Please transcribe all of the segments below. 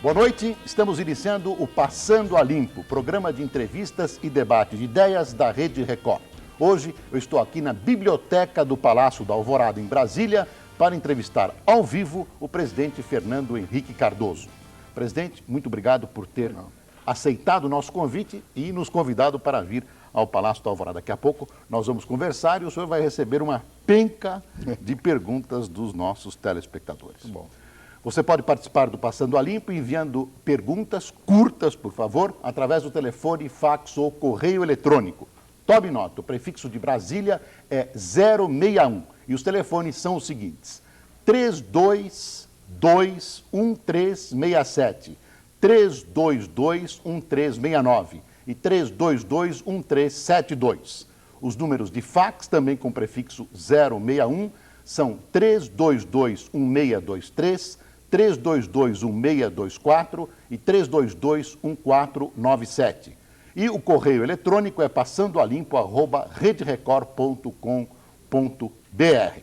Boa noite, estamos iniciando o Passando a Limpo, programa de entrevistas e debate de ideias da Rede Record. Hoje eu estou aqui na Biblioteca do Palácio da Alvorada, em Brasília, para entrevistar ao vivo o presidente Fernando Henrique Cardoso. Presidente, muito obrigado por ter aceitado o nosso convite e nos convidado para vir ao Palácio da Alvorada. Daqui a pouco nós vamos conversar e o senhor vai receber uma penca de perguntas dos nossos telespectadores. Bom. Você pode participar do Passando a Limpo enviando perguntas curtas, por favor, através do telefone, fax ou correio eletrônico. Tome nota, o prefixo de Brasília é 061 e os telefones são os seguintes: 322-1367, 322-1369 e 322-1372. Os números de fax, também com prefixo 061, são 322-1623, 322-1624 e 322-1497. E o correio eletrônico é passandoalimpo@rederecord.com.br.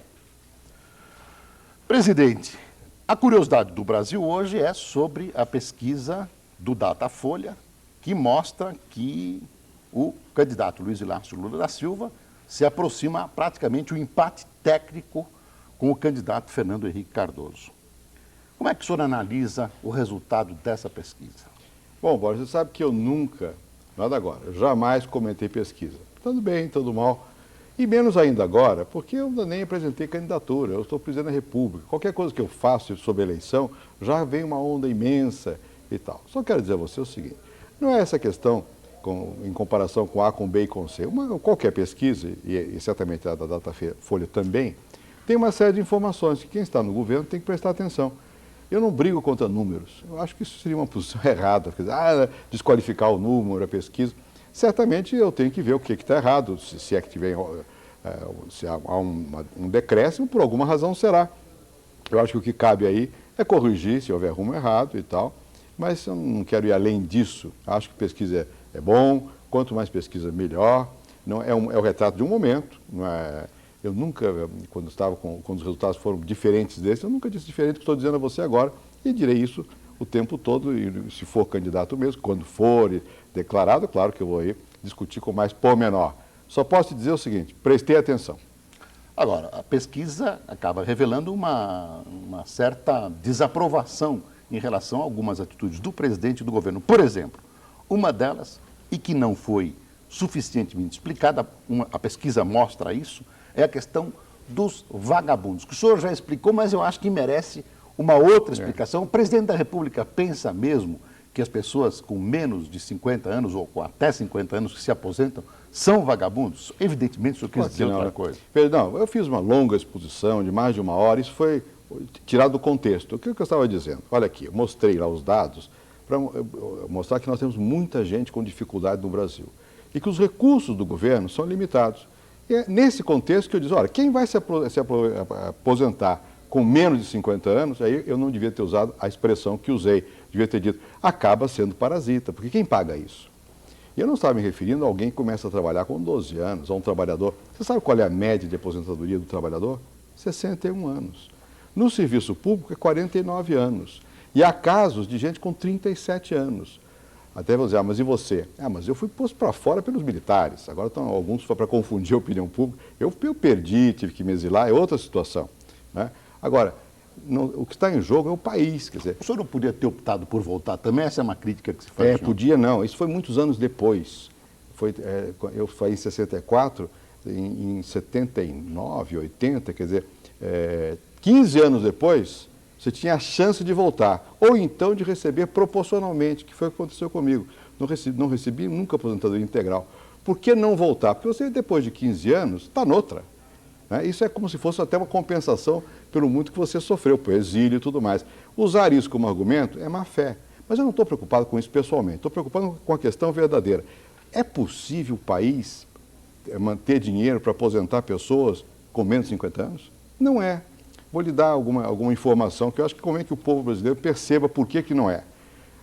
Presidente, a curiosidade do Brasil hoje é sobre a pesquisa do Datafolha, que mostra que o candidato Luiz Inácio Lula da Silva se aproxima a praticamente um empate técnico com o candidato Fernando Henrique Cardoso. Como é que o senhor analisa o resultado dessa pesquisa? Bom, Boris, você sabe que eu nunca, nada agora, eu jamais comentei pesquisa. Tanto bem, tanto mal. E menos ainda agora, porque eu ainda nem apresentei candidatura, eu estou presidente da República. Qualquer coisa que eu faço sobre eleição, já vem uma onda imensa e tal. Só quero dizer a você o seguinte, não é essa questão em comparação com A, com B e com C. Qualquer pesquisa, e certamente a da Datafolha também, tem uma série de informações que quem está no governo tem que prestar atenção. Eu não brigo contra números. Eu acho que isso seria uma posição errada. Desqualificar o número, a pesquisa. Certamente eu tenho que ver o que está errado, se é que tiver, se há um decréscimo, por alguma razão será. Eu acho que o que cabe aí é corrigir se houver rumo errado e tal, mas eu não quero ir além disso. Acho que pesquisa é bom, quanto mais pesquisa, melhor. Não, é o retrato de um momento, não é... Eu nunca, quando os resultados foram diferentes desses, eu nunca disse diferente do que estou dizendo a você agora, e direi isso o tempo todo, e se for candidato mesmo, quando for declarado, claro que eu vou aí discutir com mais pormenor. Só posso te dizer o seguinte, prestei atenção. Agora, a pesquisa acaba revelando uma certa desaprovação em relação a algumas atitudes do presidente e do governo. Por exemplo, uma delas, e que não foi suficientemente explicada, a pesquisa mostra isso, é a questão dos vagabundos, que o senhor já explicou, mas eu acho que merece uma outra explicação. O presidente da República pensa mesmo que as pessoas com menos de 50 anos ou com até 50 anos que se aposentam são vagabundos? Evidentemente, o senhor quis dizer outra coisa. Não, eu fiz uma longa exposição de mais de uma hora, isso foi tirado do contexto. O que eu estava dizendo? Olha aqui, eu mostrei lá os dados para mostrar que nós temos muita gente com dificuldade no Brasil e que os recursos do governo são limitados. E é nesse contexto que eu disse, olha, quem vai se aposentar com menos de 50 anos, aí eu não devia ter usado a expressão que usei, devia ter dito, acaba sendo parasita, porque quem paga isso? E eu não estava me referindo a alguém que começa a trabalhar com 12 anos, a um trabalhador. Você sabe qual é a média de aposentadoria do trabalhador? 61 anos. No serviço público é 49 anos. E há casos de gente com 37 anos. Até vou dizer, mas e você? Mas eu fui posto para fora pelos militares. Agora estão alguns para confundir a opinião pública. Eu perdi, tive que me exilar, é outra situação. Né? Agora, o que está em jogo é o país. Quer dizer, o senhor não podia ter optado por voltar também? Essa é uma crítica que se faz. Podia não. Isso foi muitos anos depois. Eu fui em 64, em 79, 80, quer dizer, 15 anos depois, você tinha a chance de voltar, ou então de receber proporcionalmente, que foi o que aconteceu comigo. Não recebi nunca aposentadoria integral. Por que não voltar? Porque você, depois de 15 anos, está noutra. Né? Isso é como se fosse até uma compensação pelo muito que você sofreu, por exílio e tudo mais. Usar isso como argumento é má fé. Mas eu não estou preocupado com isso pessoalmente, estou preocupado com a questão verdadeira. É possível o país manter dinheiro para aposentar pessoas com menos de 50 anos? Não é. Vou lhe dar alguma informação que eu acho que convém que o povo brasileiro perceba por que não é.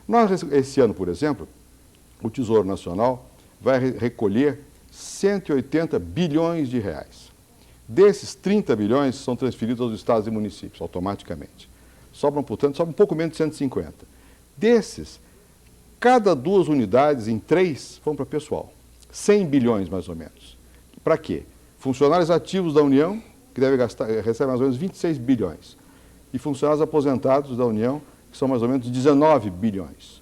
Nós, esse ano, por exemplo, o Tesouro Nacional vai recolher 180 bilhões de reais. Desses, 30 bilhões são transferidos aos estados e municípios, automaticamente. Sobram, portanto, um pouco menos de 150. Desses, cada 2 unidades em 3 vão para pessoal. 100 bilhões, mais ou menos. Para quê? Funcionários ativos da União, que recebem mais ou menos 26 bilhões. E funcionários aposentados da União, que são mais ou menos 19 bilhões.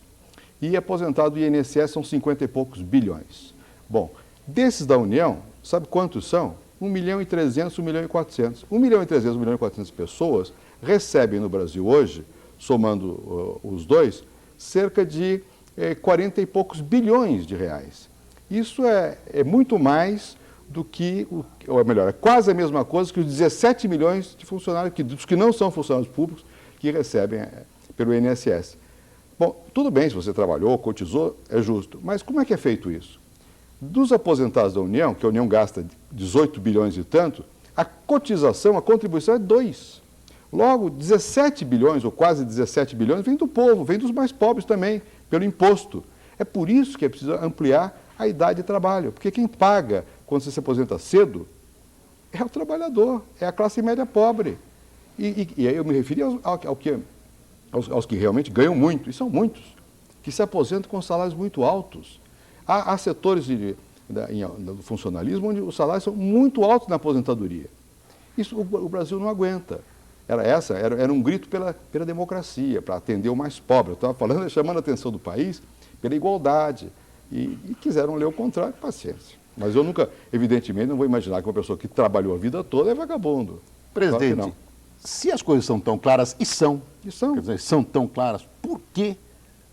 E aposentado do INSS são 50 e poucos bilhões. Bom, desses da União, sabe quantos são? 1.300.000, 1.400.000. 1.300.000, 1.400.000 pessoas recebem no Brasil hoje, somando os dois, cerca de 40 e poucos bilhões de reais. Isso é muito mais do que, ou melhor, é quase a mesma coisa que os 17 milhões de funcionários, dos que não são funcionários públicos, que recebem pelo INSS. Bom, tudo bem se você trabalhou, cotizou, é justo, mas como é que é feito isso? Dos aposentados da União, que a União gasta 18 bilhões e tanto, a cotização, a contribuição é 2. Logo, 17 bilhões, ou quase 17 bilhões, vem do povo, vem dos mais pobres também, pelo imposto. É por isso que é preciso ampliar a idade de trabalho, porque quem paga quando você se aposenta cedo é o trabalhador, é a classe média pobre. E aí eu me referi aos que realmente ganham muito, e são muitos, que se aposentam com salários muito altos. Há setores do funcionalismo onde os salários são muito altos na aposentadoria. Isso o Brasil não aguenta. Era um grito pela democracia, para atender o mais pobre. Eu estava falando, chamando a atenção do país pela igualdade. E quiseram ler o contrário, paciência. Mas eu nunca, evidentemente, não vou imaginar que uma pessoa que trabalhou a vida toda é vagabundo. Presidente, claro se as coisas são tão claras, e são. Quer dizer, são tão claras, por que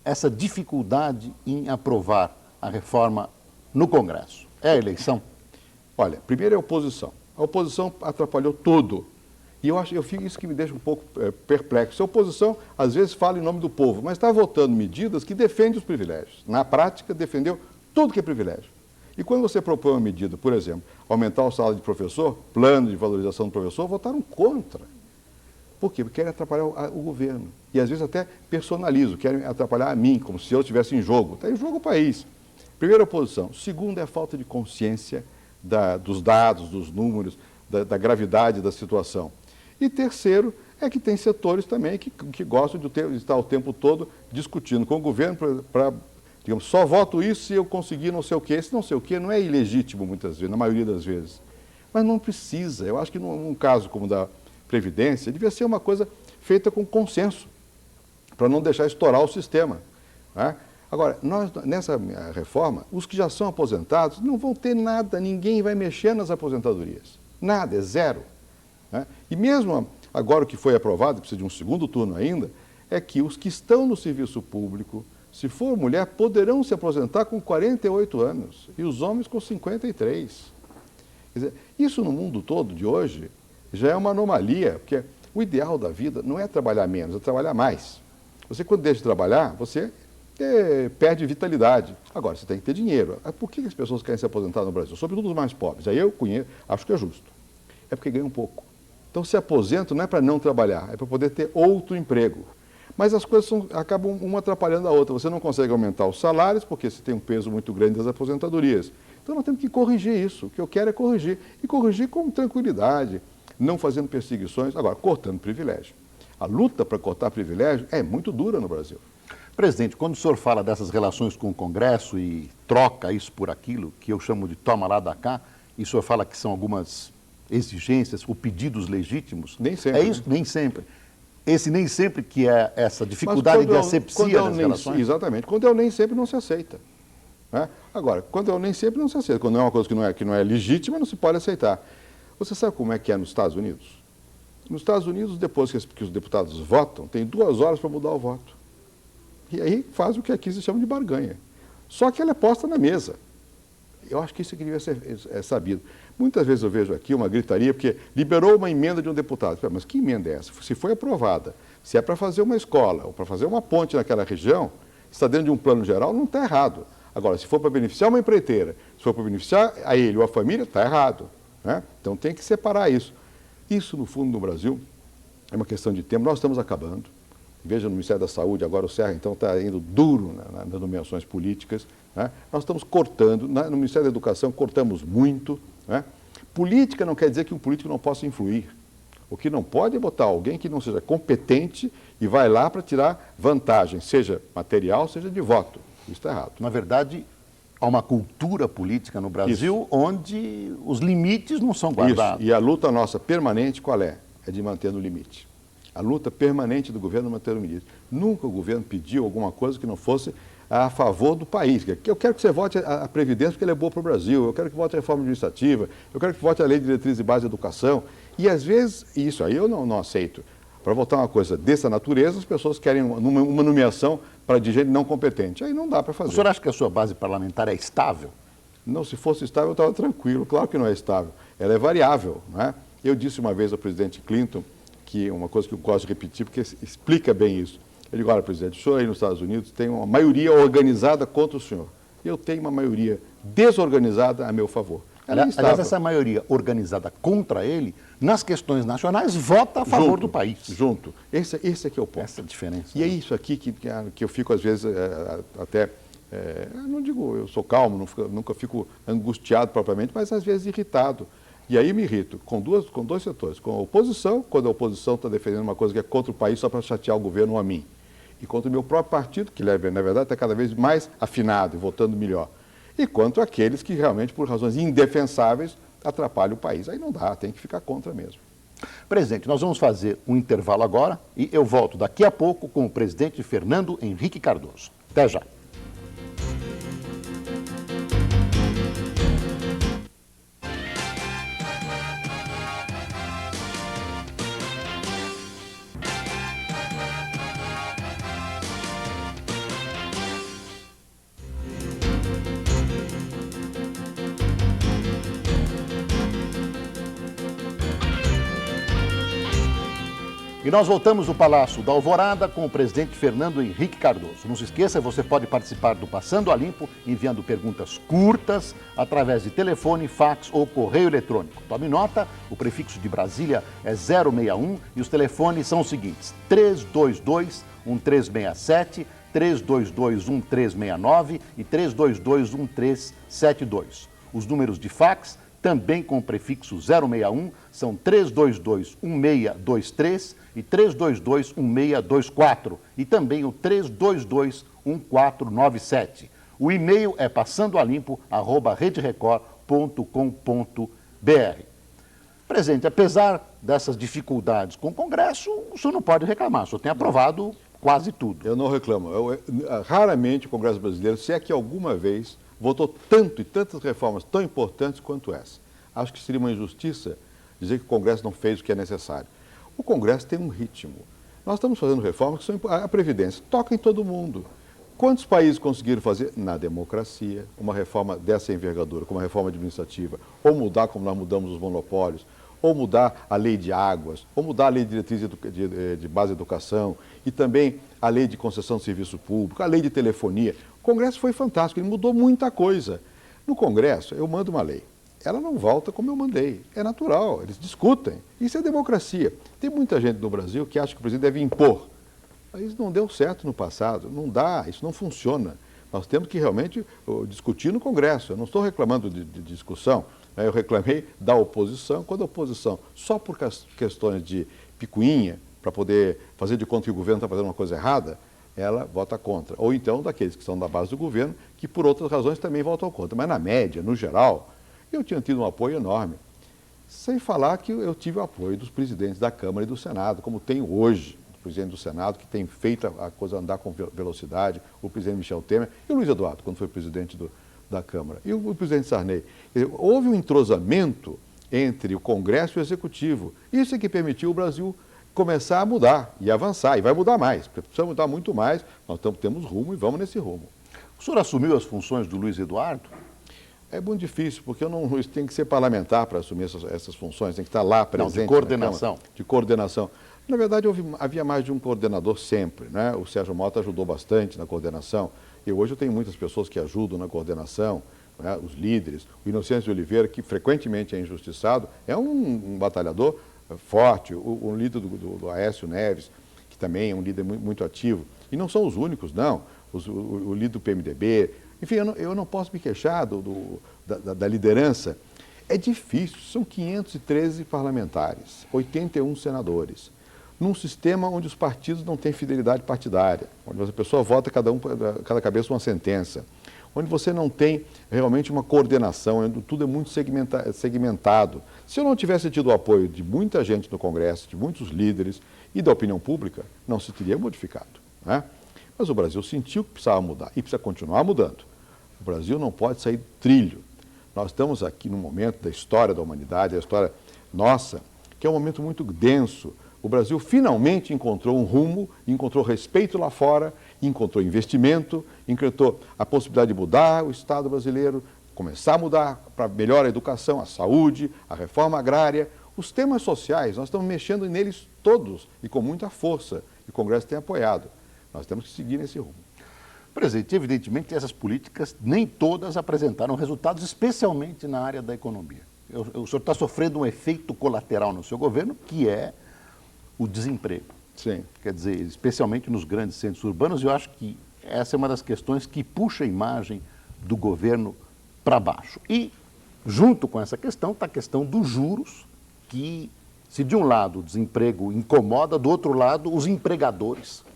essa dificuldade em aprovar a reforma no Congresso? É a eleição? Olha, primeiro é a oposição. A oposição atrapalhou tudo. E eu fico isso que me deixa um pouco perplexo. A oposição, às vezes, fala em nome do povo, mas está votando medidas que defendem os privilégios. Na prática, defendeu tudo que é privilégio. E quando você propõe uma medida, por exemplo, aumentar o salário de professor, plano de valorização do professor, votaram contra. Por quê? Porque querem atrapalhar o governo. E, às vezes, até personalizam, querem atrapalhar a mim, como se eu estivesse em jogo. Está em jogo o país. Primeiro, a oposição. Segundo, é a falta de consciência dos dados, dos números, da gravidade da situação. E terceiro, é que tem setores também que gostam de estar o tempo todo discutindo com o governo para, digamos, só voto isso se eu conseguir não sei o quê. Esse não sei o quê não é ilegítimo muitas vezes, na maioria das vezes. Mas não precisa. Eu acho que num caso como o da Previdência, devia ser uma coisa feita com consenso, para não deixar estourar o sistema. Né? Agora, nessa reforma, os que já são aposentados não vão ter nada, ninguém vai mexer nas aposentadorias. Nada, é zero. Né? E mesmo agora o que foi aprovado, precisa de um segundo turno ainda, é que os que estão no serviço público, se for mulher, poderão se aposentar com 48 anos e os homens com 53. Quer dizer, isso no mundo todo de hoje já é uma anomalia, porque o ideal da vida não é trabalhar menos, é trabalhar mais. Você, quando deixa de trabalhar, você perde vitalidade. Agora, você tem que ter dinheiro. Por que as pessoas querem se aposentar no Brasil? Sobretudo os mais pobres. Aí eu acho que é justo. É porque ganham pouco. Então, se aposenta não é para não trabalhar, é para poder ter outro emprego. Mas as coisas acabam uma atrapalhando a outra. Você não consegue aumentar os salários, porque você tem um peso muito grande das aposentadorias. Então, nós temos que corrigir isso. O que eu quero é corrigir. E corrigir com tranquilidade, não fazendo perseguições, agora, cortando privilégio. A luta para cortar privilégio é muito dura no Brasil. Presidente, quando o senhor fala dessas relações com o Congresso e troca isso por aquilo, que eu chamo de toma lá da cá, e o senhor fala que são algumas exigências ou pedidos legítimos. Nem sempre. É isso? Né? Nem sempre. Esse nem sempre que é essa dificuldade de asepsia das relações. Exatamente. Quando é o nem sempre, não se aceita. Né? Agora, quando é o nem sempre, não se aceita. Quando é uma coisa que não é legítima, não se pode aceitar. Você sabe como é que é nos Estados Unidos? Nos Estados Unidos, depois que os deputados votam, tem 2 horas para mudar o voto. E aí faz o que aqui se chama de barganha. Só que ela é posta na mesa. Eu acho que isso devia ser sabido. Muitas vezes eu vejo aqui uma gritaria, porque liberou uma emenda de um deputado. Mas que emenda é essa? Se foi aprovada, se é para fazer uma escola ou para fazer uma ponte naquela região, está dentro de um plano geral, não está errado. Agora, se for para beneficiar uma empreiteira, se for para beneficiar a ele ou a família, está errado. Né? Então tem que separar isso. Isso, no fundo, no Brasil, é uma questão de tempo. Nós estamos acabando. Veja, no Ministério da Saúde, agora o Serra, então, está indo duro nas nomeações políticas. Né? Nós estamos cortando. No Ministério da Educação, cortamos muito. Né? Política não quer dizer que um político não possa influir. O que não pode é botar alguém que não seja competente e vai lá para tirar vantagem, seja material, seja de voto. Isso está errado. Na verdade, há uma cultura política no Brasil onde os limites não são guardados. Isso. E a luta nossa permanente qual é? É de manter no limite. A luta permanente do governo é manter no limite. Nunca o governo pediu alguma coisa que não fosse a favor do país. Eu quero que você vote a Previdência porque ela é boa para o Brasil, eu quero que vote a reforma administrativa, eu quero que vote a Lei de Diretriz e Base de Educação. E às vezes, isso aí eu não aceito. Para votar uma coisa dessa natureza, as pessoas querem uma nomeação para de gente não competente. Aí não dá para fazer. O senhor acha que a sua base parlamentar é estável? Não, se fosse estável eu estava tranquilo. Claro que não é estável. Ela é variável, não é? Eu disse uma vez ao presidente Clinton, que é uma coisa que eu gosto de repetir, porque explica bem isso. Ele disse, olha, presidente, o senhor aí nos Estados Unidos tem uma maioria organizada contra o senhor. Eu tenho uma maioria desorganizada a meu favor. Aliás, essa maioria organizada contra ele, nas questões nacionais, vota a favor do país. Junto. Esse é que é o ponto. Essa é a diferença. E é isso aqui que eu fico, às vezes, até... não digo, eu sou calmo, nunca fico angustiado propriamente, mas às vezes irritado. E aí me irrito com dois setores. Com a oposição, quando a oposição está defendendo uma coisa que é contra o país só para chatear o governo ou a mim. E contra o meu próprio partido, que na verdade está cada vez mais afinado e votando melhor. E contra aqueles que realmente, por razões indefensáveis, atrapalham o país. Aí não dá, tem que ficar contra mesmo. Presidente, nós vamos fazer um intervalo agora e eu volto daqui a pouco com o presidente Fernando Henrique Cardoso. Até já. E nós voltamos ao Palácio da Alvorada com o presidente Fernando Henrique Cardoso. Não se esqueça, você pode participar do Passando a Limpo enviando perguntas curtas através de telefone, fax ou correio eletrônico. Tome nota, o prefixo de Brasília é 061 e os telefones são os seguintes: 322-1367, 322-1369 e 322-1372. Os números de fax, também com o prefixo 061, são 322-1623 e 322-1624 e também o 322-1497. O e-mail é passandoalimpo@rederecord.com.br. Presidente, apesar dessas dificuldades com o Congresso, o senhor não pode reclamar, o senhor tem aprovado quase tudo. Eu não reclamo. Raramente o Congresso brasileiro, se é que alguma vez, votou tanto e tantas reformas tão importantes quanto essa. Acho que seria uma injustiça dizer que o Congresso não fez o que é necessário. O Congresso tem um ritmo. Nós estamos fazendo reformas que são a Previdência. Toca em todo mundo. Quantos países conseguiram fazer, na democracia, uma reforma dessa envergadura, como a reforma administrativa, ou mudar como nós mudamos os monopólios, ou mudar a lei de águas, ou mudar a lei de diretriz de base de educação, e também a lei de concessão de serviço público, a lei de telefonia. O Congresso foi fantástico, ele mudou muita coisa. No Congresso, eu mando uma lei. Ela não volta como eu mandei. É natural, eles discutem. Isso é democracia. Tem muita gente no Brasil que acha que o presidente deve impor. Mas isso não deu certo no passado. Não dá, isso não funciona. Nós temos que realmente discutir no Congresso. Eu não estou reclamando de discussão. Eu reclamei da oposição. Quando a oposição, só por questões de picuinha, para poder fazer de conta que o governo está fazendo uma coisa errada, ela vota contra. Ou então daqueles que são da base do governo, que por outras razões também votam contra. Mas na média, no geral, eu tinha tido um apoio enorme. Sem falar que eu tive o apoio dos presidentes da Câmara e do Senado, como tenho hoje, o presidente do Senado, que tem feito a coisa andar com velocidade, o presidente Michel Temer e o Luiz Eduardo, quando foi presidente da Câmara, e o presidente Sarney. Houve um entrosamento entre o Congresso e o Executivo. Isso é que permitiu o Brasil começar a mudar e avançar, e vai mudar mais, precisa mudar muito mais, nós temos rumo e vamos nesse rumo. O senhor assumiu as funções do Luiz Eduardo? É muito difícil, porque tem que ser parlamentar para assumir essas funções, tem que estar lá presente. Não, de coordenação. De coordenação. Na verdade, havia mais de um coordenador sempre, né? O Sérgio Mota ajudou bastante na coordenação, e hoje eu tenho muitas pessoas que ajudam na coordenação, né? Os líderes. O Inocêncio de Oliveira, que frequentemente é injustiçado, é um batalhador forte, o líder do Aécio Neves, que também é um líder muito ativo. E não são os únicos, não. O líder do PMDB. Enfim, eu não posso me queixar da liderança. É difícil, são 513 parlamentares, 81 senadores, num sistema onde os partidos não têm fidelidade partidária, onde a pessoa vota cada cabeça uma sentença, onde você não tem realmente uma coordenação, onde tudo é muito segmentado. Se eu não tivesse tido o apoio de muita gente no Congresso, de muitos líderes e da opinião pública, não se teria modificado, né? Mas o Brasil sentiu que precisava mudar e precisa continuar mudando. O Brasil não pode sair do trilho. Nós estamos aqui num momento da história da humanidade, da história nossa, que é um momento muito denso. O Brasil finalmente encontrou um rumo, encontrou respeito lá fora, encontrou investimento, encontrou a possibilidade de mudar o Estado brasileiro, começar a mudar para melhor a educação, a saúde, a reforma agrária, os temas sociais. Nós estamos mexendo neles todos e com muita força. E o Congresso tem apoiado. Nós temos que seguir nesse rumo. Presidente, evidentemente essas políticas nem todas apresentaram resultados, especialmente na área da economia. O senhor está sofrendo um efeito colateral no seu governo, que é o desemprego. Sim. Quer dizer, especialmente nos grandes centros urbanos, eu acho que essa é uma das questões que puxa a imagem do governo para baixo. E, junto com essa questão, está a questão dos juros, que, se de um lado o desemprego incomoda, do outro lado, os empregadores,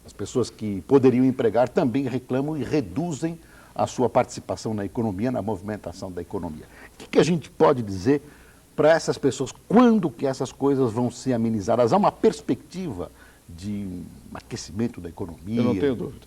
as pessoas que poderiam empregar, também reclamam e reduzem a sua participação na economia, na movimentação da economia. O que a gente pode dizer para essas pessoas? Quando que essas coisas vão ser amenizadas? Há uma perspectiva de um aquecimento da economia? Eu não tenho dúvida.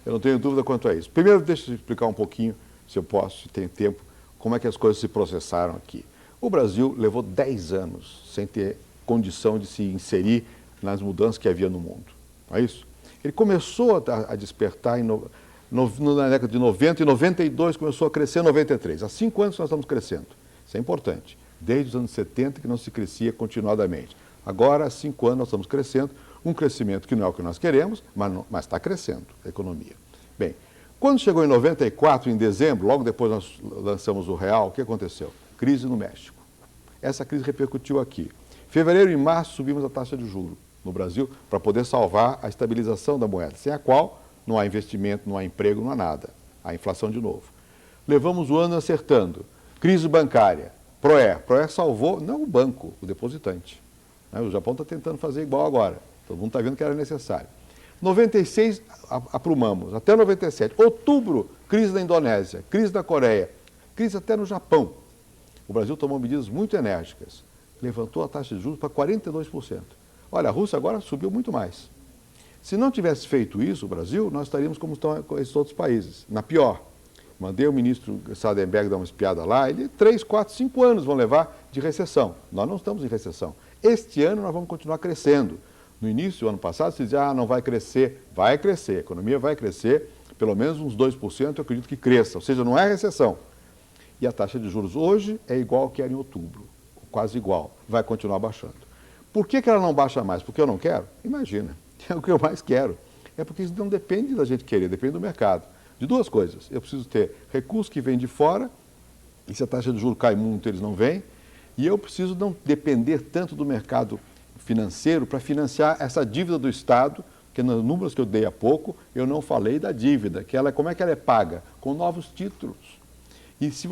Eu não tenho dúvida quanto a isso. Primeiro, deixa eu explicar um pouquinho, se eu posso, se tem tempo, como é que as coisas se processaram aqui. O Brasil levou 10 anos sem ter condição de se inserir nas mudanças que havia no mundo. Não é isso? Ele começou a despertar na década de 90 e 92 começou a crescer em 93. Há 5 anos que nós estamos crescendo. Isso é importante. Desde os anos 70 que não se crescia continuadamente. Agora, há 5 anos nós estamos crescendo, um crescimento que não é o que nós queremos, mas está crescendo a economia. Bem, quando chegou em 94, em dezembro, logo depois nós lançamos o real, o que aconteceu? Crise no México. Essa crise repercutiu aqui. Fevereiro e março subimos a taxa de juros no Brasil para poder salvar a estabilização da moeda, sem a qual não há investimento, não há emprego, não há nada. Há inflação de novo. Levamos o ano acertando. Crise bancária. Proer salvou, não o banco, o depositante. O Japão está tentando fazer igual agora. Todo mundo está vendo que era necessário. 96, aprumamos. Até 97. Outubro, crise da Indonésia, crise da Coreia, crise até no Japão. O Brasil tomou medidas muito enérgicas. Levantou a taxa de juros para 42%. Olha, a Rússia agora subiu muito mais. Se não tivesse feito isso, o Brasil, nós estaríamos como estão esses outros países, na pior. Mandei o ministro Sardenberg dar uma espiada lá, ele 3, 4, 5 anos vão levar de recessão. Nós não estamos em recessão. Este ano nós vamos continuar crescendo. No início do ano passado, se dizia, não vai crescer. Vai crescer, a economia vai crescer, pelo menos uns 2%, eu acredito que cresça. Ou seja, não é recessão. E a taxa de juros hoje é igual ao que era em outubro, quase igual. Vai continuar baixando. Por que ela não baixa mais? Porque eu não quero? Imagina, é o que eu mais quero. É porque isso não depende da gente querer, depende do mercado. De duas coisas, eu preciso ter recursos que vêm de fora, e se a taxa de juros cai muito, eles não vêm, e eu preciso não depender tanto do mercado financeiro para financiar essa dívida do Estado, que nos números que eu dei há pouco, eu não falei da dívida, que ela, como é que ela é paga? Com novos títulos. E se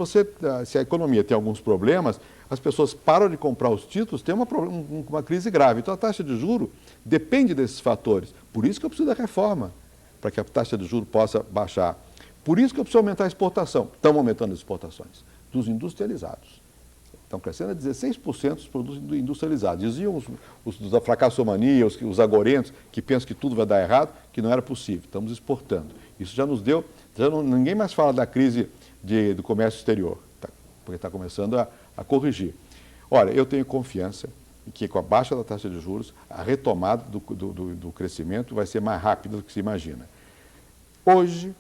a economia tem alguns problemas, as pessoas param de comprar os títulos, tem uma crise grave. Então a taxa de juros depende desses fatores. Por isso que eu preciso da reforma, para que a taxa de juros possa baixar. Por isso que eu preciso aumentar a exportação. Estamos aumentando as exportações dos industrializados. Estão crescendo a 16% os produtos industrializados. Diziam os da fracassomania, os agorentos, que pensam que tudo vai dar errado, que não era possível. Estamos exportando. Isso já nos deu... ninguém mais fala da crise do comércio exterior, porque está começando a corrigir. Olha, eu tenho confiança que com a baixa da taxa de juros, a retomada do crescimento vai ser mais rápida do que se imagina. Hoje,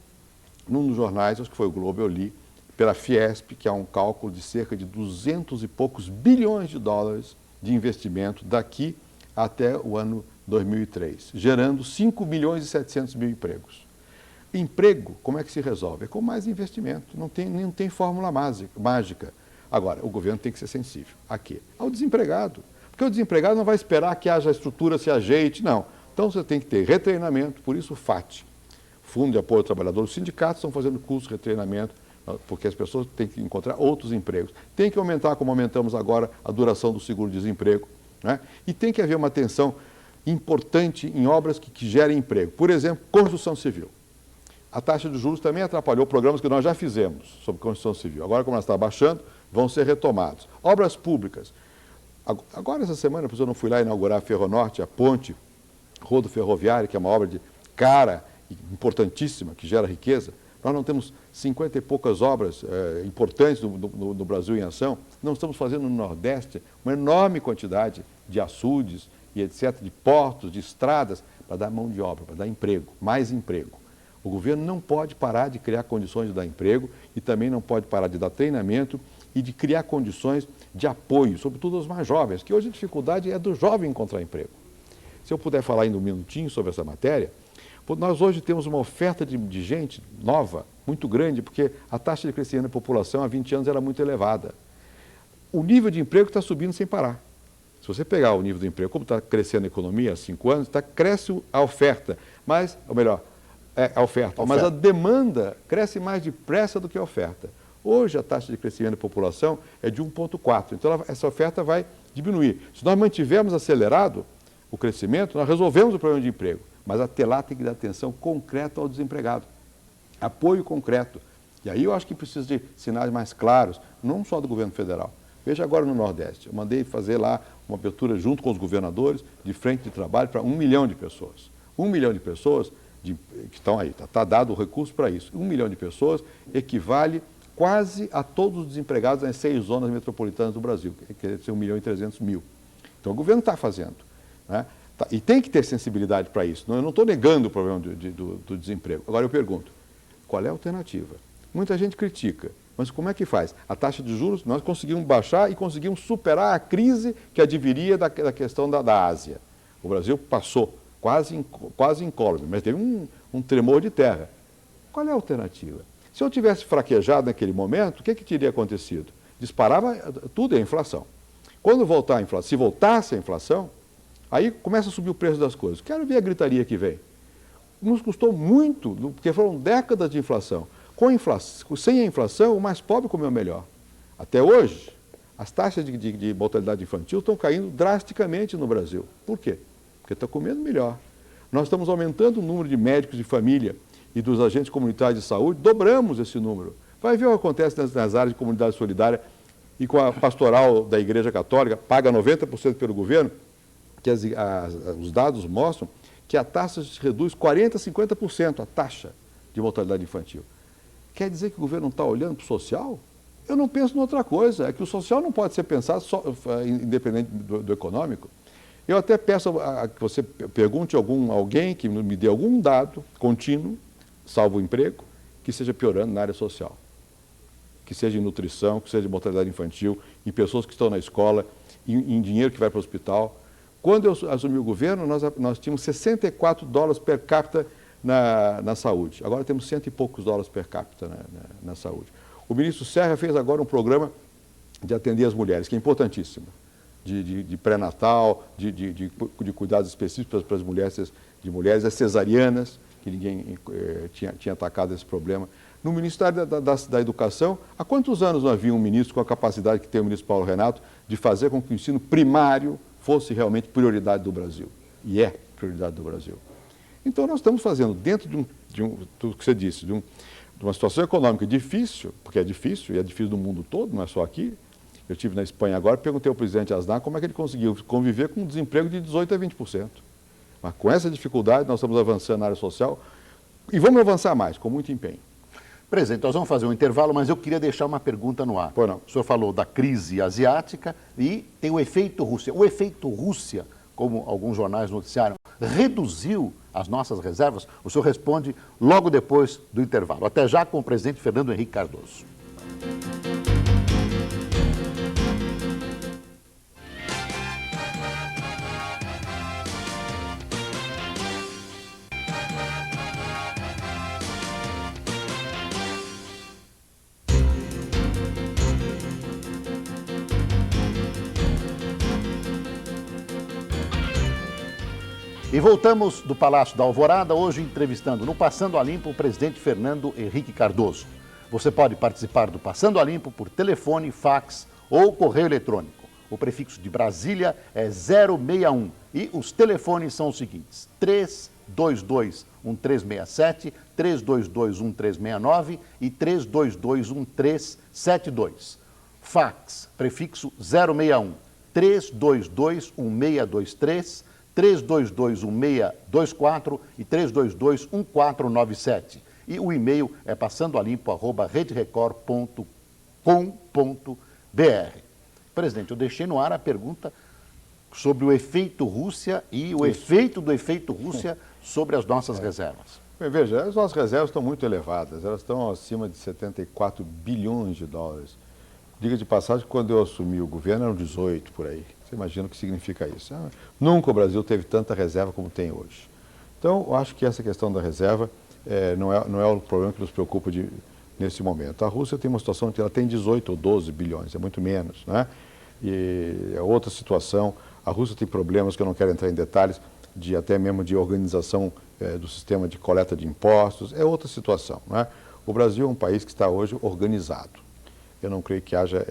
num dos jornais, acho que foi o Globo, eu li, pela Fiesp, que há um cálculo de cerca de 200 e poucos bilhões de dólares de investimento daqui até o ano 2003, gerando 5 milhões e 700 mil empregos. Emprego, como é que se resolve? É com mais investimento, não tem fórmula mágica. Agora, o governo tem que ser sensível. A quê? Ao desempregado. Porque o desempregado não vai esperar que haja estrutura se ajeite, não. Então você tem que ter retreinamento, por isso o FAT, Fundo de Apoio ao Trabalhador, os sindicatos estão fazendo curso de retreinamento porque as pessoas têm que encontrar outros empregos. Tem que aumentar, como aumentamos agora, a duração do seguro-desemprego, né? E tem que haver uma atenção importante em obras que gerem emprego. Por exemplo, construção civil. A taxa de juros também atrapalhou programas que nós já fizemos sobre construção civil. Agora, como ela está baixando, vão ser retomados. Obras públicas. Agora, essa semana, eu não fui lá inaugurar a Ferronorte, a ponte rodoferroviária, que é uma obra de cara e importantíssima, que gera riqueza. Nós não temos 50 e poucas obras importantes no Brasil em ação. Não estamos fazendo no Nordeste uma enorme quantidade de açudes e etc., de portos, de estradas, para dar mão de obra, para dar emprego, mais emprego. O governo não pode parar de criar condições de dar emprego e também não pode parar de dar treinamento e de criar condições de apoio, sobretudo aos mais jovens, que hoje a dificuldade é do jovem encontrar emprego. Se eu puder falar ainda um minutinho sobre essa matéria, nós hoje temos uma oferta de gente nova, muito grande, porque a taxa de crescimento da população há 20 anos era muito elevada. O nível de emprego está subindo sem parar. Se você pegar o nível do emprego, como está crescendo a economia há 5 anos, cresce a oferta, mas, ou melhor, a oferta, mas a demanda cresce mais depressa do que a oferta. Hoje a taxa de crescimento da população é de 1,4, então essa oferta vai diminuir. Se nós mantivermos acelerado o crescimento, nós resolvemos o problema de emprego, mas até lá tem que dar atenção concreta ao desempregado, apoio concreto. E aí eu acho que precisa de sinais mais claros, não só do governo federal. Veja agora no Nordeste, eu mandei fazer lá uma abertura junto com os governadores de frente de trabalho para 1 milhão de pessoas. 1 milhão de pessoas que estão aí, está dado o recurso para isso. 1 milhão de pessoas equivale quase a todos os desempregados nas 6 zonas metropolitanas do Brasil, que quer dizer 1 milhão e 300 mil. Então o governo está fazendo, né? E tem que ter sensibilidade para isso. Eu não estou negando o problema do desemprego. Agora eu pergunto, qual é a alternativa? Muita gente critica, mas como é que faz? A taxa de juros, nós conseguimos baixar e conseguimos superar a crise que adviria da questão da Ásia. O Brasil passou quase incólume, mas teve um tremor de terra. Qual é a alternativa? Se eu tivesse fraquejado naquele momento, o que teria acontecido? Disparava tudo, é a inflação. Quando voltar a inflação, se voltasse a inflação, aí começa a subir o preço das coisas. Quero ver a gritaria que vem. Nos custou muito, porque foram décadas de inflação. Sem a inflação, o mais pobre comeu melhor. Até hoje, as taxas de mortalidade infantil estão caindo drasticamente no Brasil. Por quê? Porque está comendo melhor. Nós estamos aumentando o número de médicos de família e dos agentes comunitários de saúde, dobramos esse número. Vai ver o que acontece nas áreas de comunidade solidária e com a pastoral da Igreja Católica, paga 90% pelo governo, que os dados mostram que a taxa se reduz 40% a 50%, a taxa de mortalidade infantil. Quer dizer que o governo não está olhando para o social? Eu não penso em outra coisa, é que o social não pode ser pensado só, independente do econômico. Eu até peço que você pergunte a alguém que me dê algum dado contínuo, salvo o emprego, que esteja piorando na área social. Que seja em nutrição, que seja em mortalidade infantil, em pessoas que estão na escola, em dinheiro que vai para o hospital. Quando eu assumi o governo, nós tínhamos $64 per capita na saúde. Agora temos $100 e poucos per capita na saúde. O ministro Serra fez agora um programa de atender as mulheres, que é importantíssimo. De pré-natal, de cuidados específicos para as mulheres, as cesarianas, que ninguém tinha atacado esse problema. No Ministério da Educação, há quantos anos não havia um ministro com a capacidade que tem o ministro Paulo Renato de fazer com que o ensino primário fosse realmente prioridade do Brasil? E é prioridade do Brasil. Então, nós estamos fazendo, dentro do que você disse, de uma situação econômica difícil, porque é difícil, e é difícil no mundo todo, não é só aqui. Eu estive na Espanha agora, perguntei ao presidente Aznar como é que ele conseguiu conviver com um desemprego de 18% a 20%. Mas com essa dificuldade, nós estamos avançando na área social e vamos avançar mais, com muito empenho. Presidente, nós vamos fazer um intervalo, mas eu queria deixar uma pergunta no ar. Pois não. O senhor falou da crise asiática e tem o efeito Rússia. O efeito Rússia, como alguns jornais noticiaram, reduziu as nossas reservas? O senhor responde logo depois do intervalo. Até já com o presidente Fernando Henrique Cardoso. E voltamos do Palácio da Alvorada, hoje entrevistando no Passando a Limpo o presidente Fernando Henrique Cardoso. Você pode participar do Passando a Limpo por telefone, fax ou correio eletrônico. O prefixo de Brasília é 061 e os telefones são os seguintes: 322-1367, 322-1369 e 322-1372. Fax, prefixo 061, 322-1623, 322-1624 e 322-1497. E o e-mail é passandoalimpo@rederecord.com.br. Presidente, eu deixei no ar a pergunta sobre o efeito Rússia e o efeito do efeito Rússia sobre as nossas reservas. Bem, veja, as nossas reservas estão muito elevadas, elas estão acima de 74 bilhões de dólares. Diga de passagem, quando eu assumi o governo eram 18 por aí. Você imagina o que significa isso. Nunca o Brasil teve tanta reserva como tem hoje. Então, eu acho que essa questão da reserva não é o problema que nos preocupa nesse momento. A Rússia tem uma situação que ela tem 18 ou 12 bilhões, é muito menos, né? E é outra situação. A Rússia tem problemas que eu não quero entrar em detalhes, até mesmo de organização do sistema de coleta de impostos, é outra situação, né? O Brasil é um país que está hoje organizado. Eu não creio que haja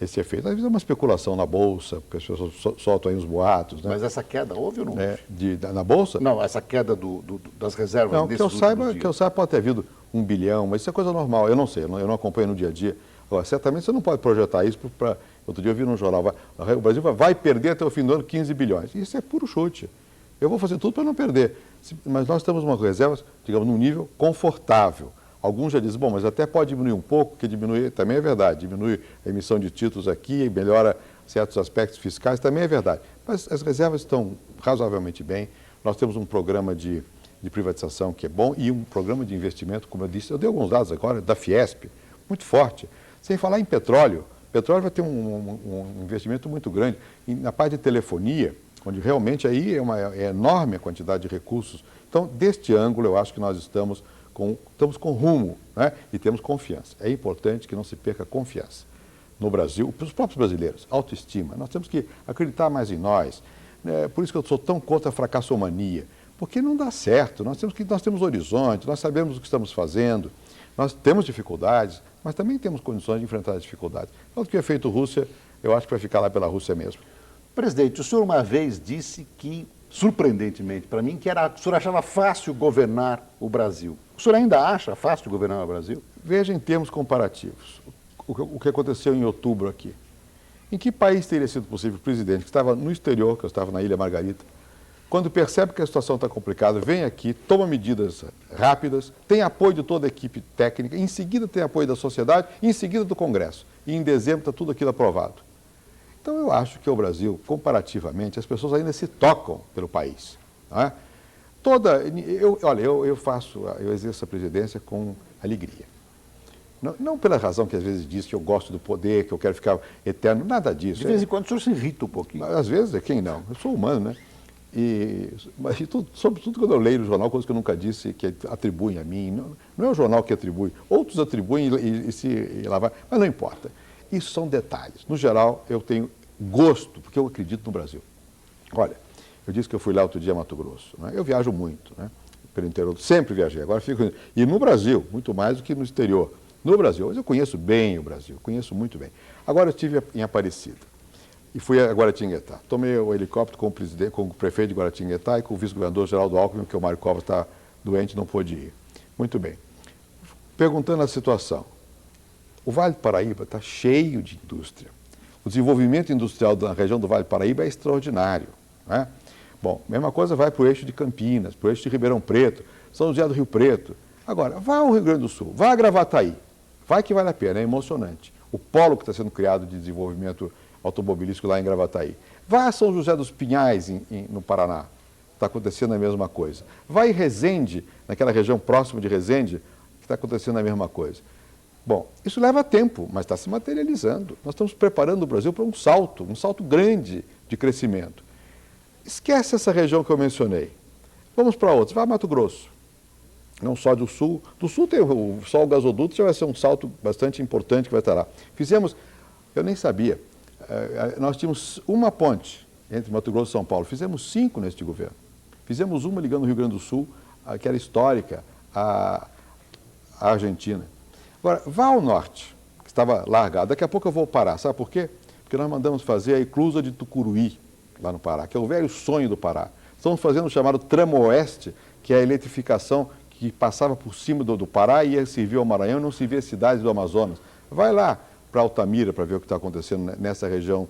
esse efeito. Às vezes é uma especulação na Bolsa, porque as pessoas soltam aí os boatos, né? Mas essa queda houve ou não houve? Na Bolsa? Não, essa queda das reservas. Não, que eu saiba pode ter havido 1 bilhão, mas isso é coisa normal. Eu não sei, eu não acompanho no dia a dia. Agora, certamente você não pode projetar isso para... Outro dia eu vi num jornal, o Brasil vai perder até o fim do ano 15 bilhões. Isso é puro chute. Eu vou fazer tudo para não perder. Mas nós temos umas reservas, digamos, num nível confortável. Alguns já dizem, bom, mas até pode diminuir um pouco, que diminuir também é verdade. Diminui a emissão de títulos aqui, melhora certos aspectos fiscais, também é verdade. Mas as reservas estão razoavelmente bem. Nós temos um programa de privatização que é bom e um programa de investimento, como eu disse, eu dei alguns dados agora, da Fiesp, muito forte. Sem falar em petróleo. Petróleo vai ter um investimento muito grande. E na parte de telefonia, onde realmente aí é enorme a quantidade de recursos. Então, deste ângulo, eu acho que nós estamos com rumo, né? E temos confiança. É importante que não se perca confiança no Brasil, para os próprios brasileiros, autoestima. Nós temos que acreditar mais em nós. Por isso que eu sou tão contra a fracassomania, porque não dá certo. Nós temos horizonte, nós sabemos o que estamos fazendo, nós temos dificuldades, mas também temos condições de enfrentar as dificuldades. Então, o que é feito Rússia, eu acho que vai ficar lá pela Rússia mesmo. Presidente, o senhor uma vez disse que, surpreendentemente para mim, o senhor achava fácil governar o Brasil. O senhor ainda acha fácil governar o Brasil? Veja em termos comparativos o que aconteceu em outubro aqui. Em que país teria sido possível o presidente que estava no exterior, que eu estava na Ilha Margarita, quando percebe que a situação está complicada, vem aqui, toma medidas rápidas, tem apoio de toda a equipe técnica, em seguida tem apoio da sociedade, em seguida do Congresso. E em dezembro está tudo aquilo aprovado. Então eu acho que o Brasil, comparativamente, as pessoas ainda se tocam pelo país. Não é? Eu exerço a presidência com alegria. Não pela razão que às vezes diz que eu gosto do poder, que eu quero ficar eterno, nada disso. De vez em quando o senhor se irrita um pouquinho. Às vezes, quem não? Eu sou humano, né? Mas sobretudo quando eu leio no jornal, coisas que eu nunca disse, que atribuem a mim. Não é o jornal que atribui, outros atribuem e lá vai. Mas não importa. Isso são detalhes. No geral, eu tenho gosto, porque eu acredito no Brasil. Olha, eu disse que eu fui lá outro dia a Mato Grosso. Né? Eu viajo muito, né? Pelo interior, sempre viajei. Agora fico... E no Brasil, muito mais do que no exterior. No Brasil, mas eu conheço bem o Brasil, conheço muito bem. Agora eu estive em Aparecida e fui a Guaratinguetá. Tomei o helicóptero com o prefeito de Guaratinguetá e com o vice-governador Geraldo Alckmin, porque o Mário Covas está doente e não pôde ir. Muito bem. Perguntando a situação. O Vale do Paraíba está cheio de indústria. O desenvolvimento industrial da região do Vale do Paraíba é extraordinário. Né? Bom, mesma coisa vai para o eixo de Campinas, para o eixo de Ribeirão Preto, São José do Rio Preto. Agora, vá ao Rio Grande do Sul, vá a Gravataí. Vai que vale a pena, é emocionante. O polo que está sendo criado de desenvolvimento automobilístico lá em Gravataí. Vá a São José dos Pinhais, no Paraná. Está acontecendo a mesma coisa. Vai em Resende, naquela região próxima de Resende, que está acontecendo a mesma coisa. Bom, isso leva tempo, mas está se materializando. Nós estamos preparando o Brasil para um salto grande de crescimento. Esquece essa região que eu mencionei. Vamos para outros. Vá a Mato Grosso. Não só do Sul. Do Sul tem só o gasoduto, já vai ser um salto bastante importante que vai estar lá. Fizemos, eu nem sabia, nós tínhamos uma ponte entre Mato Grosso e São Paulo. Fizemos 5 neste governo. Fizemos uma ligando o Rio Grande do Sul, que era histórica, à Argentina. Agora, vá ao norte, que estava largado. Daqui a pouco eu vou parar. Sabe por quê? Porque nós mandamos fazer a eclusa de Tucuruí, lá no Pará, que é o velho sonho do Pará. Estamos fazendo o chamado Tramo Oeste, que é a eletrificação que passava por cima do Pará e ia servir ao Maranhão e não servia as cidades do Amazonas. Vai lá para Altamira para ver o que está acontecendo nessa região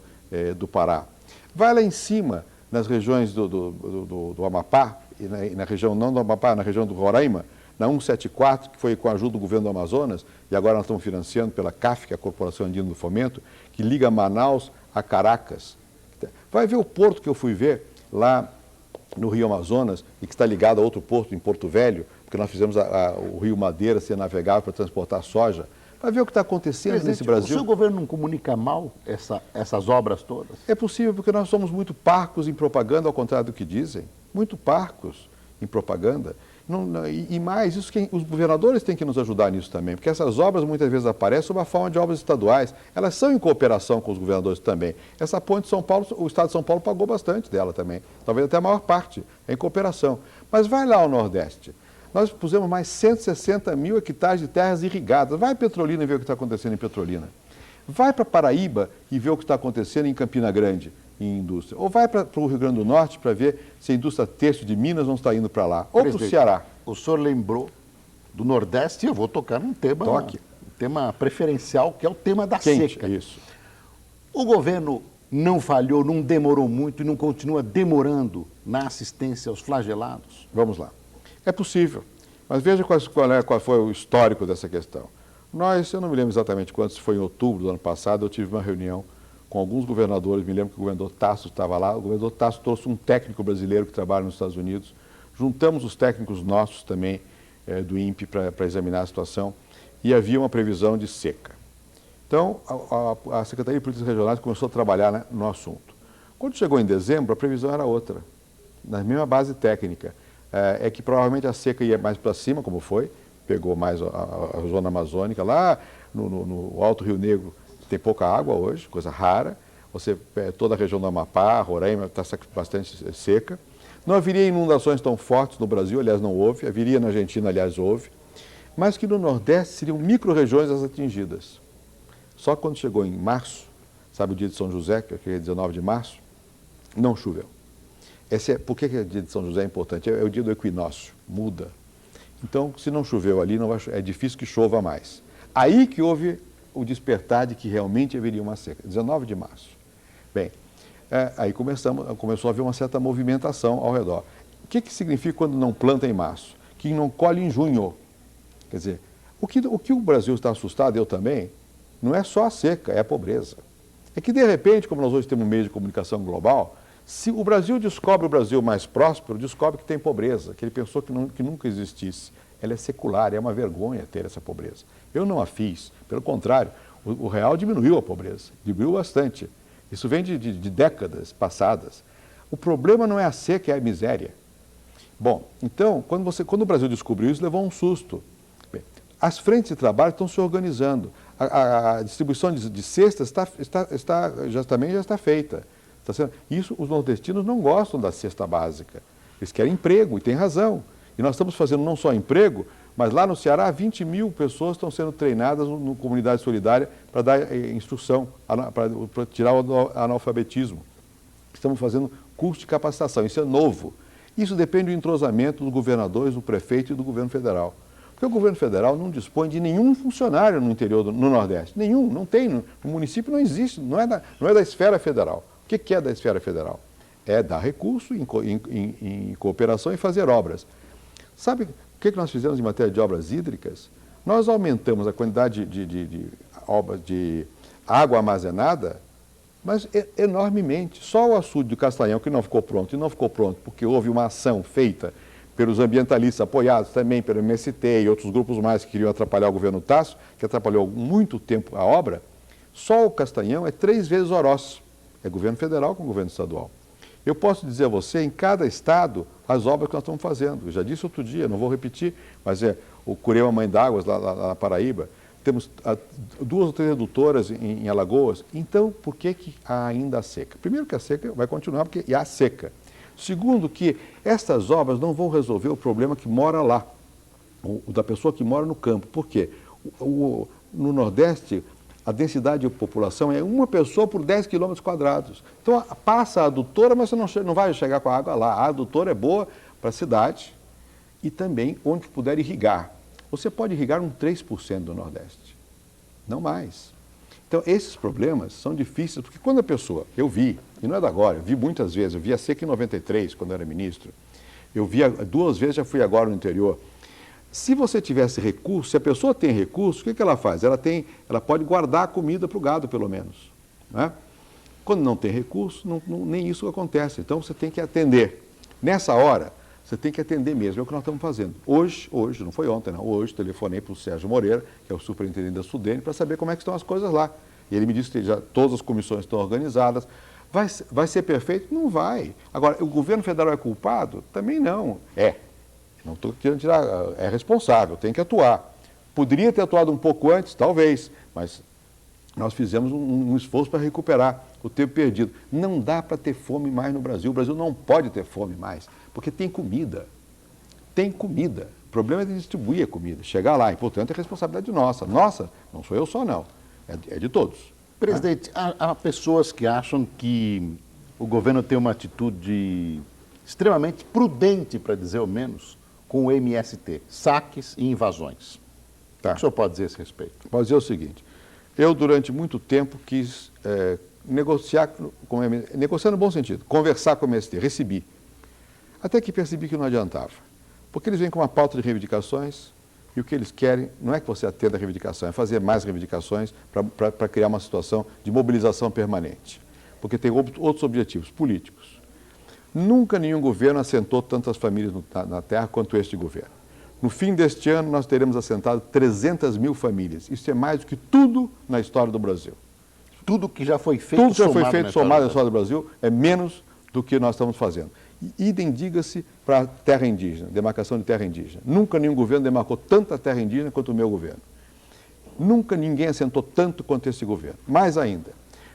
do Pará. Vai lá em cima, nas regiões do Amapá, e na região não do Amapá, na região do Roraima, na 174, que foi com a ajuda do governo do Amazonas, e agora nós estamos financiando pela CAF, que é a Corporação Andina do Fomento, que liga Manaus a Caracas. Vai ver o porto que eu fui ver lá no Rio Amazonas e que está ligado a outro porto em Porto Velho, porque nós fizemos o Rio Madeira ser navegável para transportar soja. Vai ver o que está acontecendo nesse Brasil. O seu governo não comunica mal essas obras todas? É possível, porque nós somos muito parcos em propaganda, ao contrário do que dizem. Muito parcos em propaganda. E mais, os governadores têm que nos ajudar nisso também, porque essas obras muitas vezes aparecem sob a forma de obras estaduais. Elas são em cooperação com os governadores também. Essa ponte de São Paulo, o Estado de São Paulo pagou bastante dela também, talvez até a maior parte, é em cooperação. Mas vai lá ao Nordeste. Nós pusemos mais 160 mil hectares de terras irrigadas. Vai em Petrolina e vê o que está acontecendo em Petrolina. Vai para Paraíba e vê o que está acontecendo em Campina Grande, em indústria. Ou vai para o Rio Grande do Norte para ver se a indústria têxtil de Minas não está indo para lá. Ou para o Ceará. O senhor lembrou do Nordeste, eu vou tocar num tema, tema preferencial, que é o tema da seca. Isso. O governo não falhou, não demorou muito e não continua demorando na assistência aos flagelados? Vamos lá. É possível, mas veja qual foi o histórico dessa questão. Eu não me lembro exatamente quando, se foi em outubro do ano passado, eu tive uma reunião com alguns governadores, me lembro que o governador Tasso estava lá, o governador Tasso trouxe um técnico brasileiro que trabalha nos Estados Unidos, juntamos os técnicos nossos também, do INPE, para examinar a situação, e havia uma previsão de seca. Então, a Secretaria de Políticas Regionais começou a trabalhar no assunto. Quando chegou em dezembro, a previsão era outra, na mesma base técnica. É que provavelmente a seca ia mais para cima, como foi, pegou mais a zona amazônica. Lá no Alto Rio Negro tem pouca água hoje, coisa rara. Toda a região do Amapá, Roraima, está bastante seca. Não haveria inundações tão fortes no Brasil, aliás, não houve. Haveria na Argentina, aliás, houve. Mas que no Nordeste seriam micro-regiões as atingidas. Só que quando chegou em março, sabe o dia de São José, que é 19 de março, não choveu. Por que o dia de São José é importante? É o dia do equinócio, muda. Então, se não choveu ali, é difícil que chova mais. Aí que houve o despertar de que realmente haveria uma seca, 19 de março. Bem, aí começou a haver uma certa movimentação ao redor. O que significa quando não planta em março? Que não colhe em junho. Quer dizer, o que o Brasil está assustado, eu também, não é só a seca, é a pobreza. É que, de repente, como nós hoje temos um meio de comunicação global, se o Brasil descobre o Brasil mais próspero, descobre que tem pobreza, que ele pensou que nunca existisse. Ela é secular, é uma vergonha ter essa pobreza. Eu não a fiz, pelo contrário, o real diminuiu a pobreza, diminuiu bastante. Isso vem de décadas passadas. O problema não é a seca, é a miséria. Bom, então, quando o Brasil descobriu isso, levou um susto. Bem, as frentes de trabalho estão se organizando. A distribuição de cestas já está feita. Isso, os nordestinos não gostam da cesta básica. Eles querem emprego, e tem razão. E nós estamos fazendo não só emprego, mas lá no Ceará, 20 mil pessoas estão sendo treinadas no Comunidade Solidária para dar instrução, para tirar o analfabetismo. Estamos fazendo curso de capacitação, isso é novo. Isso depende do entrosamento dos governadores, do prefeito e do governo federal. Porque o governo federal não dispõe de nenhum funcionário no interior, no Nordeste. Nenhum, não tem. No município não existe, não é da esfera federal. O que é da esfera federal? É dar recurso em cooperação e fazer obras. Sabe o que nós fizemos em matéria de obras hídricas? Nós aumentamos a quantidade de água armazenada, mas enormemente. Só o açude do Castanhão, que não ficou pronto, e não ficou pronto porque houve uma ação feita pelos ambientalistas, apoiados também pelo MST e outros grupos mais que queriam atrapalhar o governo Tasso, que atrapalhou muito tempo a obra. Só o Castanhão é 3 vezes Oroz. É governo federal com governo estadual. Eu posso dizer a você, em cada estado, as obras que nós estamos fazendo. Eu já disse outro dia, não vou repetir, mas o Curema Mãe d'Águas, lá na Paraíba. Temos 2 ou 3 redutoras em Alagoas. Então, por que há ainda a seca? Primeiro que a seca vai continuar, porque há seca. Segundo que estas obras não vão resolver o problema que mora lá, da pessoa que mora no campo. Por quê? No Nordeste, a densidade de população é uma pessoa por 10 quilômetros quadrados. Então, passa a adutora, mas você não vai chegar com a água lá. A adutora é boa para a cidade e também onde puder irrigar. Você pode irrigar um 3% do Nordeste, não mais. Então, esses problemas são difíceis, porque quando a pessoa, eu vi, e não é da agora, eu vi muitas vezes, eu vi a seca em 93, quando eu era ministro, eu vi 2 vezes, já fui agora no interior. Se você tivesse recurso, se a pessoa tem recurso, o que ela faz? Ela pode guardar a comida para o gado, pelo menos. Né? Quando não tem recurso, nem isso acontece. Então, você tem que atender. Nessa hora, você tem que atender mesmo. É o que nós estamos fazendo. Hoje, não foi ontem, não. Hoje, telefonei para o Sérgio Moreira, que é o superintendente da Sudene, para saber como é que estão as coisas lá. E ele me disse que já todas as comissões estão organizadas. Vai ser perfeito? Não vai. Agora, o governo federal é culpado? Também não. Não estou querendo tirar, é responsável, tem que atuar. Poderia ter atuado um pouco antes, talvez, mas nós fizemos um esforço para recuperar o tempo perdido. Não dá para ter fome mais no Brasil. O Brasil não pode ter fome mais, porque tem comida. Tem comida. O problema é de distribuir a comida, chegar lá. E, portanto, é responsabilidade nossa. Nossa, não sou eu só, não. É de todos. Presidente, há pessoas que acham que o governo tem uma atitude extremamente prudente, para dizer o menos, com o MST, saques e invasões. Tá. O que o senhor pode dizer a esse respeito? Pode dizer o seguinte, eu durante muito tempo quis negociar com o MST, negociar no bom sentido, conversar com o MST, recebi. Até que percebi que não adiantava. Porque eles vêm com uma pauta de reivindicações e o que eles querem não é que você atenda a reivindicação, é fazer mais reivindicações para criar uma situação de mobilização permanente. Porque tem outros objetivos políticos. Nunca nenhum governo assentou tantas famílias na terra quanto este governo. No fim deste ano, nós teremos assentado 300 mil famílias. Isso é mais do que tudo na história do Brasil. Tudo que já foi feito, tudo que já foi feito somado na história do Brasil é menos do que nós estamos fazendo. E idem, diga-se, para a terra indígena, demarcação de terra indígena. Nunca nenhum governo demarcou tanta terra indígena quanto o meu governo. Nunca ninguém assentou tanto quanto esse governo. Mais ainda,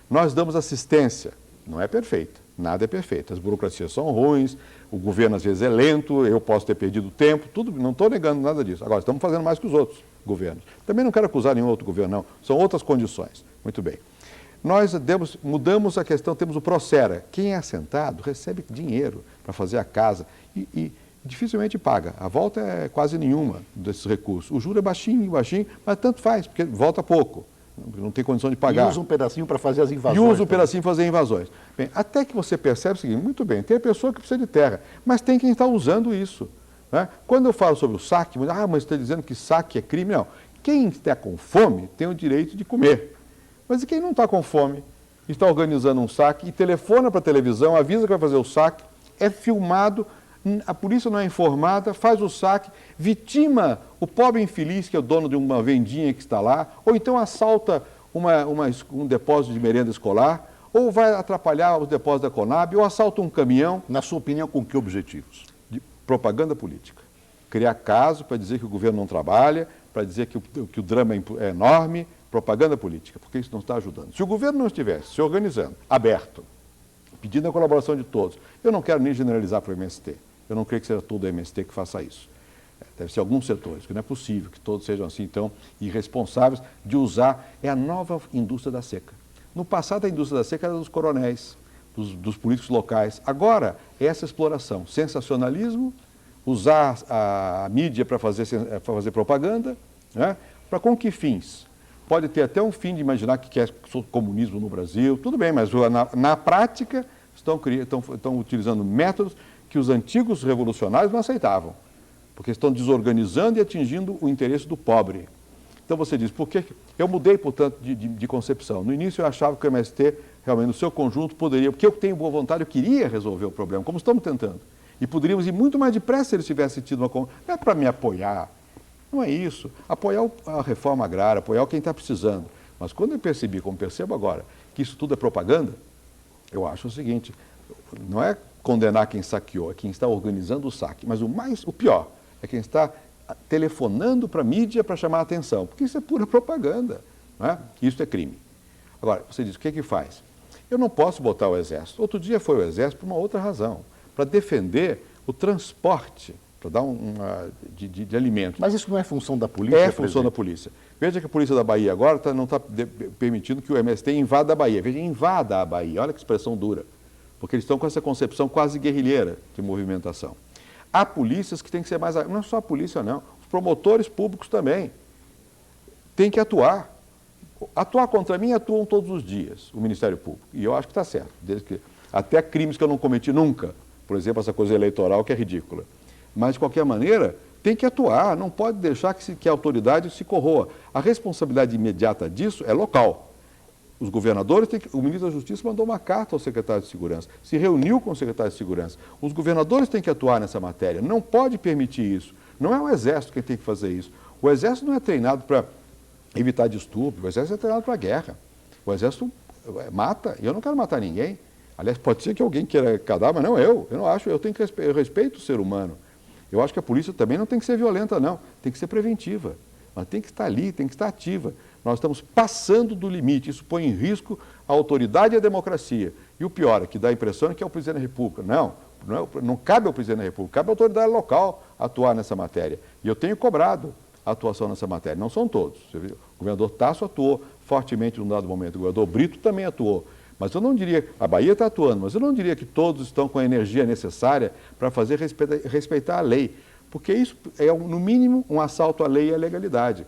nós damos assistência, não é perfeita. Nada é perfeito. As burocracias são ruins, o governo às vezes é lento, eu posso ter perdido tempo, tudo, não estou negando nada disso. Agora, estamos fazendo mais que os outros governos. Também não quero acusar nenhum outro governo, não. São outras condições. Muito bem. Nós mudamos a questão, temos o Procera. Quem é assentado recebe dinheiro para fazer a casa e dificilmente paga. A volta é quase nenhuma desses recursos. O juro é baixinho, mas tanto faz, porque volta pouco. Não tem condição de pagar. E usa um pedacinho para fazer as invasões. E usa um pedacinho para fazer invasões. Bem, até que você percebe o seguinte, muito bem, tem a pessoa que precisa de terra, mas tem quem está usando isso. Né? Quando eu falo sobre o saque, mas você está dizendo que saque é crime? Não. Quem está com fome tem o direito de comer. Mas e quem não está com fome, está organizando um saque e telefona para a televisão, avisa que vai fazer o saque, é filmado, a polícia não é informada, faz o saque, vitima o pobre infeliz que é o dono de uma vendinha que está lá, ou então assalta um depósito de merenda escolar, ou vai atrapalhar os depósitos da Conab, ou assalta um caminhão. Na sua opinião, com que objetivos? De propaganda política. Criar caso para dizer que o governo não trabalha, para dizer que o drama é enorme, propaganda política, porque isso não está ajudando. Se o governo não estivesse se organizando, aberto, pedindo a colaboração de todos, eu não quero nem generalizar para o MST. Eu não creio que seja todo o MST que faça isso. Deve ser alguns setores, que não é possível que todos sejam assim, então, irresponsáveis de usar. É a nova indústria da seca. No passado, a indústria da seca era dos coronéis, dos políticos locais. Agora, é essa exploração, sensacionalismo, usar a mídia para fazer propaganda, né? Para com que fins? Pode ter até um fim de imaginar que quer comunismo no Brasil, tudo bem, mas na prática estão utilizando métodos que os antigos revolucionários não aceitavam, porque estão desorganizando e atingindo o interesse do pobre. Então você diz, por que eu mudei, portanto, de concepção? No início eu achava que o MST, realmente, no seu conjunto, poderia, porque eu tenho boa vontade, eu queria resolver o problema, como estamos tentando. E poderíamos ir muito mais depressa se eles tivessem tido uma... Não é para me apoiar, não é isso. Apoiar a reforma agrária, apoiar quem está precisando. Mas quando eu percebi, como percebo agora, que isso tudo é propaganda, eu acho o seguinte, não é condenar quem saqueou, é quem está organizando o saque. Mas o pior é quem está telefonando para a mídia para chamar a atenção, porque isso é pura propaganda. Não é? Isso é crime. Agora, você diz, o que faz? Eu não posso botar o Exército. Outro dia foi o Exército por uma outra razão, para defender o transporte. para dar de alimentos. Mas isso não é função da polícia? É função da polícia. Veja que a polícia da Bahia agora não está permitindo que o MST invada a Bahia. Veja, invada a Bahia, olha que expressão dura. Porque eles estão com essa concepção quase guerrilheira de movimentação. Há polícias que têm que ser mais... Não é só a polícia, não. Os promotores públicos também têm que atuar. Atuar contra mim, atuam todos os dias, o Ministério Público. E eu acho que está certo. Desde que, até crimes que eu não cometi nunca. Por exemplo, essa coisa eleitoral que é ridícula. Mas, de qualquer maneira, tem que atuar. Não pode deixar que a autoridade se corroa. A responsabilidade imediata disso é local. Os governadores, o ministro da Justiça mandou uma carta ao secretário de Segurança, se reuniu com o secretário de Segurança. Os governadores têm que atuar nessa matéria, não pode permitir isso. Não é o Exército quem tem que fazer isso. O Exército não é treinado para evitar distúrbio, o Exército é treinado para a guerra. O Exército mata, e eu não quero matar ninguém. Aliás, pode ser que alguém queira cadáver, mas não eu não acho, eu respeito o ser humano. Eu acho que a polícia também não tem que ser violenta, não, tem que ser preventiva. Mas tem que estar ali, tem que estar ativa. Nós estamos passando do limite, isso põe em risco a autoridade e a democracia. E o pior é que dá a impressão que é o presidente da República. Não cabe ao presidente da República, cabe à autoridade local atuar nessa matéria. E eu tenho cobrado a atuação nessa matéria, não são todos. O governador Tasso atuou fortemente num dado momento, o governador Brito também atuou. Mas eu não diria, a Bahia está atuando, mas eu não diria que todos estão com a energia necessária para fazer respeitar a lei. Porque isso é, no mínimo, um assalto à lei e à legalidade.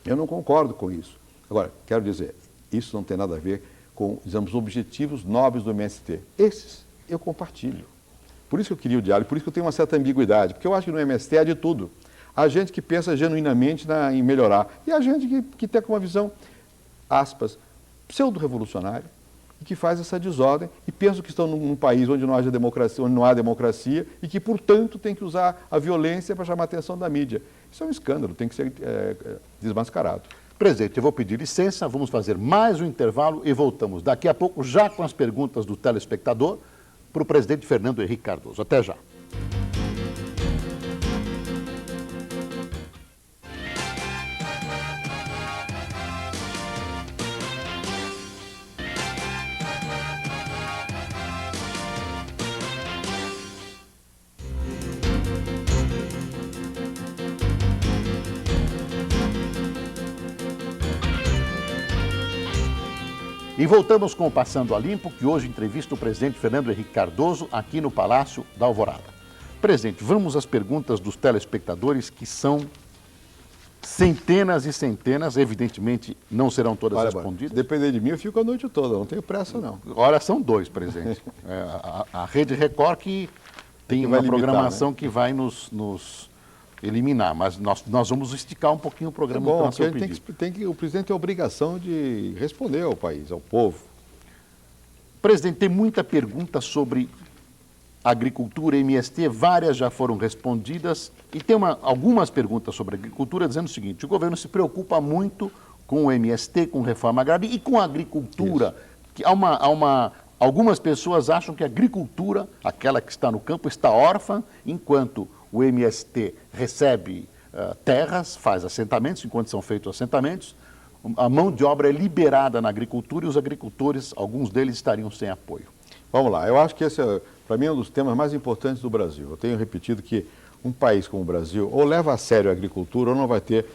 Eu não concordo com isso. Agora, quero dizer, isso não tem nada a ver com, digamos, objetivos nobres do MST. Esses eu compartilho. Por isso que eu queria o diálogo, por isso que eu tenho uma certa ambiguidade, porque eu acho que no MST há de tudo. Há gente que pensa genuinamente em melhorar, e há gente que tem uma visão, aspas, pseudo-revolucionária, e que faz essa desordem, e pensa que estão num país onde não haja democracia, onde não há democracia, e que, portanto, tem que usar a violência para chamar a atenção da mídia. Isso é um escândalo, tem que ser desmascarado. Presidente, eu vou pedir licença, vamos fazer mais um intervalo e voltamos daqui a pouco, já com as perguntas do telespectador, para o presidente Fernando Henrique Cardoso. Até já. E voltamos com o Passando a Limpo, que hoje entrevista o presidente Fernando Henrique Cardoso aqui no Palácio da Alvorada. Presidente, vamos às perguntas dos telespectadores, que são centenas e centenas, evidentemente não serão todas respondidas. Depender de mim, eu fico a noite toda, não tenho pressa não. Agora são dois, presidente. A Rede Record que tem uma programação, né, que vai nos eliminar, mas nós vamos esticar um pouquinho o programa. É bom, porque o presidente tem a obrigação de responder ao país, ao povo. Presidente, tem muita pergunta sobre agricultura, MST, várias já foram respondidas, e tem algumas perguntas sobre agricultura dizendo o seguinte: o governo se preocupa muito com o MST, com reforma agrária e com a agricultura. Que algumas pessoas acham que a agricultura, aquela que está no campo, está órfã, enquanto o MST recebe terras, faz assentamentos, enquanto são feitos assentamentos, a mão de obra é liberada na agricultura e os agricultores, alguns deles, estariam sem apoio. Vamos lá, eu acho que esse, para mim, é um dos temas mais importantes do Brasil. Eu tenho repetido que um país como o Brasil ou leva a sério a agricultura ou não vai ter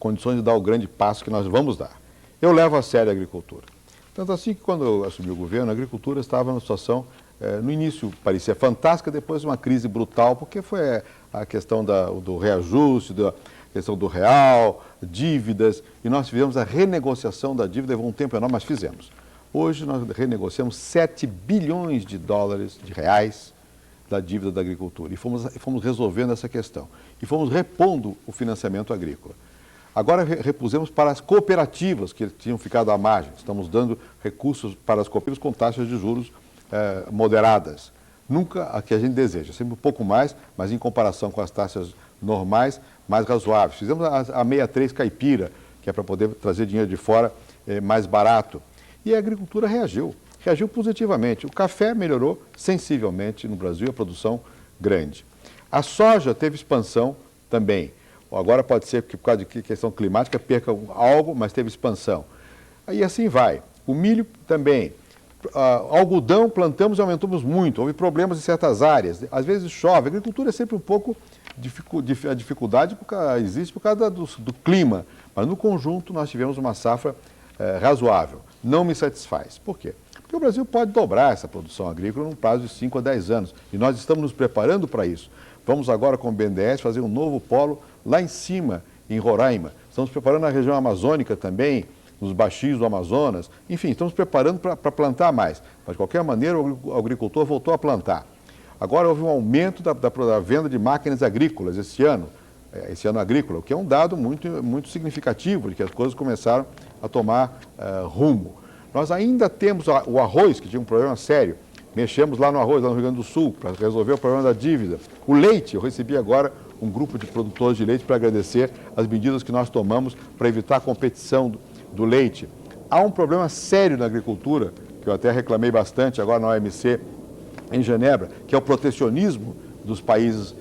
condições de dar o grande passo que nós vamos dar. Eu levo a sério a agricultura. Tanto assim que quando eu assumi o governo, a agricultura estava numa situação, no início parecia fantástica, depois uma crise brutal, porque foi a questão do reajuste, da questão do real, dívidas, e nós fizemos a renegociação da dívida, levou um tempo enorme, mas fizemos. Hoje nós renegociamos 7 bilhões de dólares, de reais, da dívida da agricultura, e fomos resolvendo essa questão. E fomos repondo o financiamento agrícola. Agora repusemos para as cooperativas que tinham ficado à margem. Estamos dando recursos para as cooperativas com taxas de juros moderadas. Nunca a que a gente deseja, sempre um pouco mais, mas em comparação com as taxas normais, mais razoáveis. Fizemos a 63 caipira, que é para poder trazer dinheiro de fora mais barato. E a agricultura reagiu positivamente. O café melhorou sensivelmente no Brasil, a produção grande. A soja teve expansão também. Agora pode ser que por causa de questão climática perca algo, mas teve expansão. E assim vai. O milho também. Algodão plantamos e aumentamos muito, houve problemas em certas áreas, às vezes chove, a agricultura é sempre um pouco, a dificuldade existe por causa do clima, mas no conjunto nós tivemos uma safra razoável, não me satisfaz. Por quê? Porque o Brasil pode dobrar essa produção agrícola num prazo de 5 a 10 anos, e nós estamos nos preparando para isso. Vamos agora com o BNDES fazer um novo polo lá em cima, em Roraima, estamos preparando a região amazônica também, nos baixos do Amazonas, enfim, estamos preparando para plantar mais. Mas, de qualquer maneira, o agricultor voltou a plantar. Agora houve um aumento da venda de máquinas agrícolas esse ano agrícola, o que é um dado muito significativo de que as coisas começaram a tomar rumo. Nós ainda temos o arroz, que tinha um problema sério. Mexemos lá no arroz, lá no Rio Grande do Sul, para resolver o problema da dívida. O leite, eu recebi agora um grupo de produtores de leite para agradecer as medidas que nós tomamos para evitar a competição do leite. Há um problema sério na agricultura, que eu até reclamei bastante agora na OMC em Genebra, que é o protecionismo dos países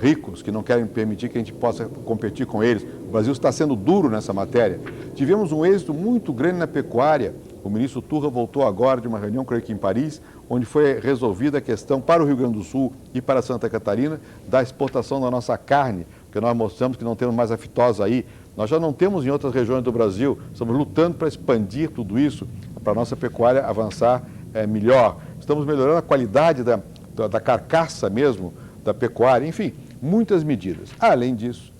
ricos, que não querem permitir que a gente possa competir com eles. O Brasil está sendo duro nessa matéria. Tivemos um êxito muito grande na pecuária. O ministro Turra voltou agora de uma reunião, creio que em Paris, onde foi resolvida a questão para o Rio Grande do Sul e para Santa Catarina da exportação da nossa carne, porque nós mostramos que não temos mais a fitosa aí. Nós já não temos em outras regiões do Brasil, estamos lutando para expandir tudo isso, para a nossa pecuária avançar melhor. Estamos melhorando a qualidade da carcaça mesmo, da pecuária, enfim, muitas medidas. Além disso,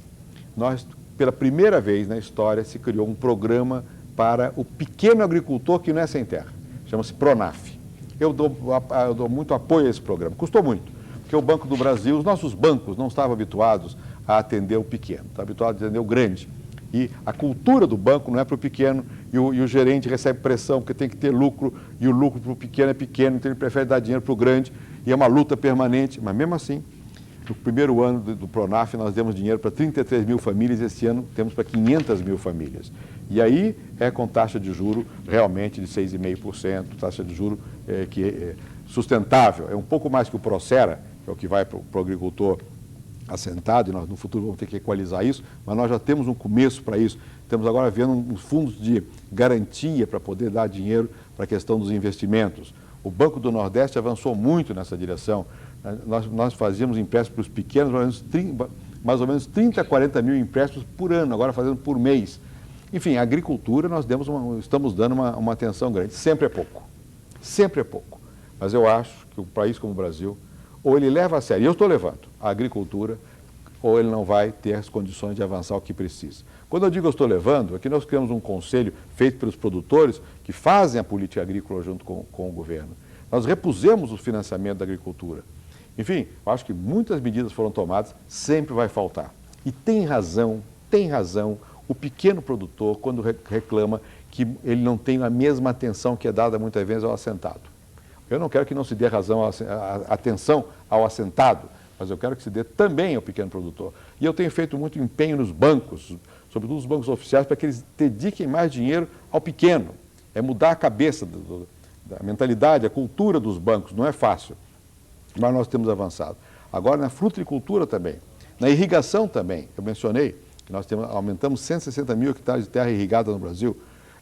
nós, pela primeira vez na história, se criou um programa para o pequeno agricultor que não é sem terra. Chama-se PRONAF. Eu dou muito apoio a esse programa. Custou muito, porque o Banco do Brasil, os nossos bancos não estavam habituados a atender o pequeno, estavam habituados a atender o grande. E a cultura do banco não é para o pequeno, e o gerente recebe pressão porque tem que ter lucro, e o lucro para o pequeno é pequeno, então ele prefere dar dinheiro para o grande, e é uma luta permanente. Mas mesmo assim, no primeiro ano do PRONAF nós demos dinheiro para 33 mil famílias, esse ano temos para 500 mil famílias. E aí é com taxa de juro realmente de 6,5%, taxa de juro que é sustentável, é um pouco mais que o Procera, que é o que vai para o agricultor assentado, e nós no futuro vamos ter que equalizar isso, mas nós já temos um começo para isso. Estamos agora vendo uns fundos de garantia para poder dar dinheiro para a questão dos investimentos. O Banco do Nordeste avançou muito nessa direção. Nós fazíamos empréstimos para os pequenos, mais ou menos 30 a 40 mil empréstimos por ano, agora fazendo por mês. Enfim, a agricultura nós estamos dando uma atenção grande. Sempre é pouco. Mas eu acho que um país como o Brasil, ou ele leva a sério, e eu estou levando, a agricultura, ou ele não vai ter as condições de avançar o que precisa. Quando eu digo eu estou levando, é que nós criamos um conselho feito pelos produtores que fazem a política agrícola junto com o governo. Nós repusemos o financiamento da agricultura. Enfim, eu acho que muitas medidas foram tomadas, sempre vai faltar. E tem razão o pequeno produtor quando reclama que ele não tem a mesma atenção que é dada muitas vezes ao assentado. Eu não quero que não se dê atenção ao assentado, mas eu quero que se dê também ao pequeno produtor. E eu tenho feito muito empenho nos bancos, sobretudo os bancos oficiais, para que eles dediquem mais dinheiro ao pequeno. É mudar a cabeça, da mentalidade, a cultura dos bancos. Não é fácil, mas nós temos avançado. Agora na fruticultura também, na irrigação também. Eu mencionei que nós aumentamos 160 mil hectares de terra irrigada no Brasil.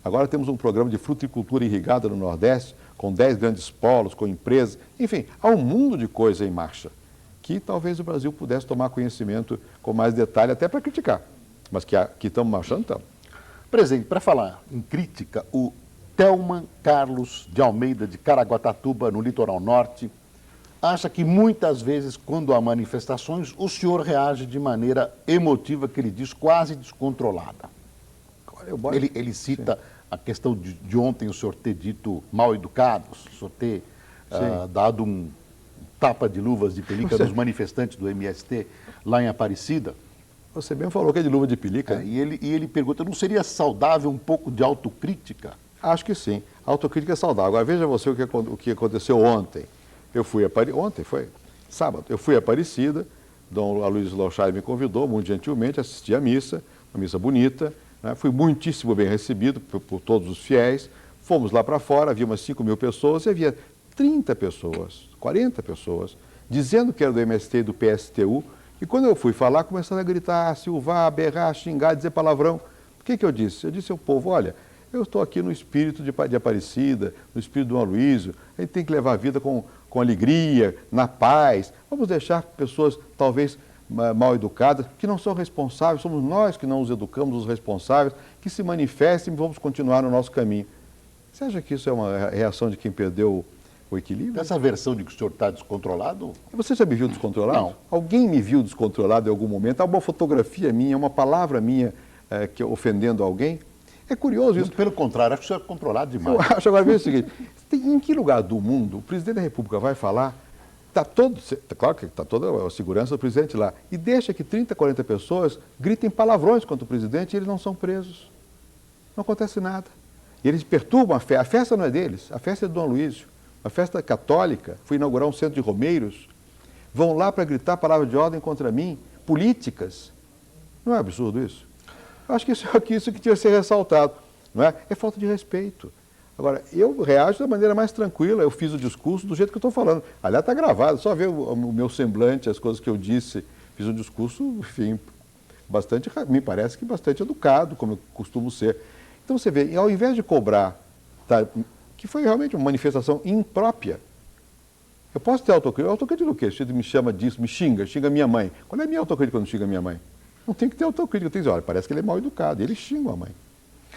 Agora temos um programa de fruticultura irrigada no Nordeste, com 10 grandes polos, com empresas. Enfim, há um mundo de coisa em marcha que talvez o Brasil pudesse tomar conhecimento com mais detalhe, até para criticar. Mas que estamos marchando, estamos. Presidente, para falar em crítica, o Thelman Carlos de Almeida, de Caraguatatuba, no litoral norte, acha que muitas vezes, quando há manifestações, o senhor reage de maneira emotiva, que ele diz, quase descontrolada. Ele cita a questão de ontem o senhor ter dito mal educados, o senhor ter dado um tapa de luvas de pelica nos manifestantes do MST lá em Aparecida. Você bem falou que é de luva de pelica. E ele pergunta, não seria saudável um pouco de autocrítica? Acho que sim. A autocrítica é saudável. Agora veja você o que aconteceu ontem. Ontem foi sábado. Eu fui a Aparecida, Dom Aloysio Lochari me convidou, muito gentilmente, assisti à missa, uma missa bonita, né? Fui muitíssimo bem recebido por todos os fiéis. Fomos lá para fora, havia umas 5 mil pessoas e havia 30 pessoas, 40 pessoas, dizendo que era do MST e do PSTU. E quando eu fui falar, começaram a gritar, silvar, berrar, xingar, dizer palavrão. O que eu disse? Eu disse ao povo, olha, Eu estou aqui no espírito de Aparecida, no espírito do Aloysio. A gente tem que levar a vida com alegria, na paz. Vamos deixar pessoas, talvez, mal educadas, que não são responsáveis, somos nós que não os educamos, os responsáveis, que se manifestem e vamos continuar no nosso caminho. Você acha que isso é uma reação de quem perdeu o equilíbrio? Essa versão de que o senhor está descontrolado? Você já me viu descontrolado? Não. Alguém me viu descontrolado em algum momento? Há uma fotografia minha, uma palavra minha que ofendendo alguém? É curioso isso. Muito pelo contrário, acho que o senhor é controlado demais. Eu acho, agora, veja o seguinte, em que lugar do mundo o presidente da República vai falar, claro que está toda a segurança do presidente lá, e deixa que 30, 40 pessoas gritem palavrões contra o presidente e eles não são presos. Não acontece nada. E eles perturbam a festa não é deles, a festa é do Dom Aloysio, a festa católica, fui inaugurar um centro de romeiros, vão lá para gritar palavras de ordem contra mim, políticas. Não é absurdo isso? Eu acho que isso que tinha que ser ressaltado, não é? É falta de respeito. Agora, eu reajo da maneira mais tranquila, eu fiz o discurso do jeito que eu estou falando. Aliás, está gravado, só ver o meu semblante, as coisas que eu disse. Fiz um discurso, enfim, me parece que bastante educado, como eu costumo ser. Então você vê, ao invés de cobrar, que foi realmente uma manifestação imprópria, eu posso ter autocrítica. Autocrítica do quê? Se ele me chama disso, me xinga minha mãe. Qual é a minha autocrítica quando xinga minha mãe? Não tem que ter autocrítica. Tem que dizer, olha, parece que ele é mal educado. Ele xinga a mãe.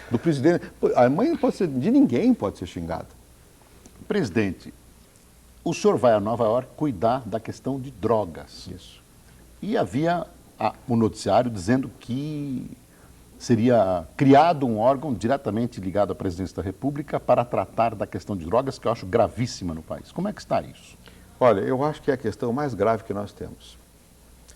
Do presidente. A mãe não pode ser, de ninguém pode ser xingada. Presidente, o senhor vai a Nova York cuidar da questão de drogas. Isso. E havia um noticiário dizendo que seria criado um órgão diretamente ligado à presidência da República para tratar da questão de drogas, que eu acho gravíssima no país. Como é que está isso? Olha, eu acho que é a questão mais grave que nós temos.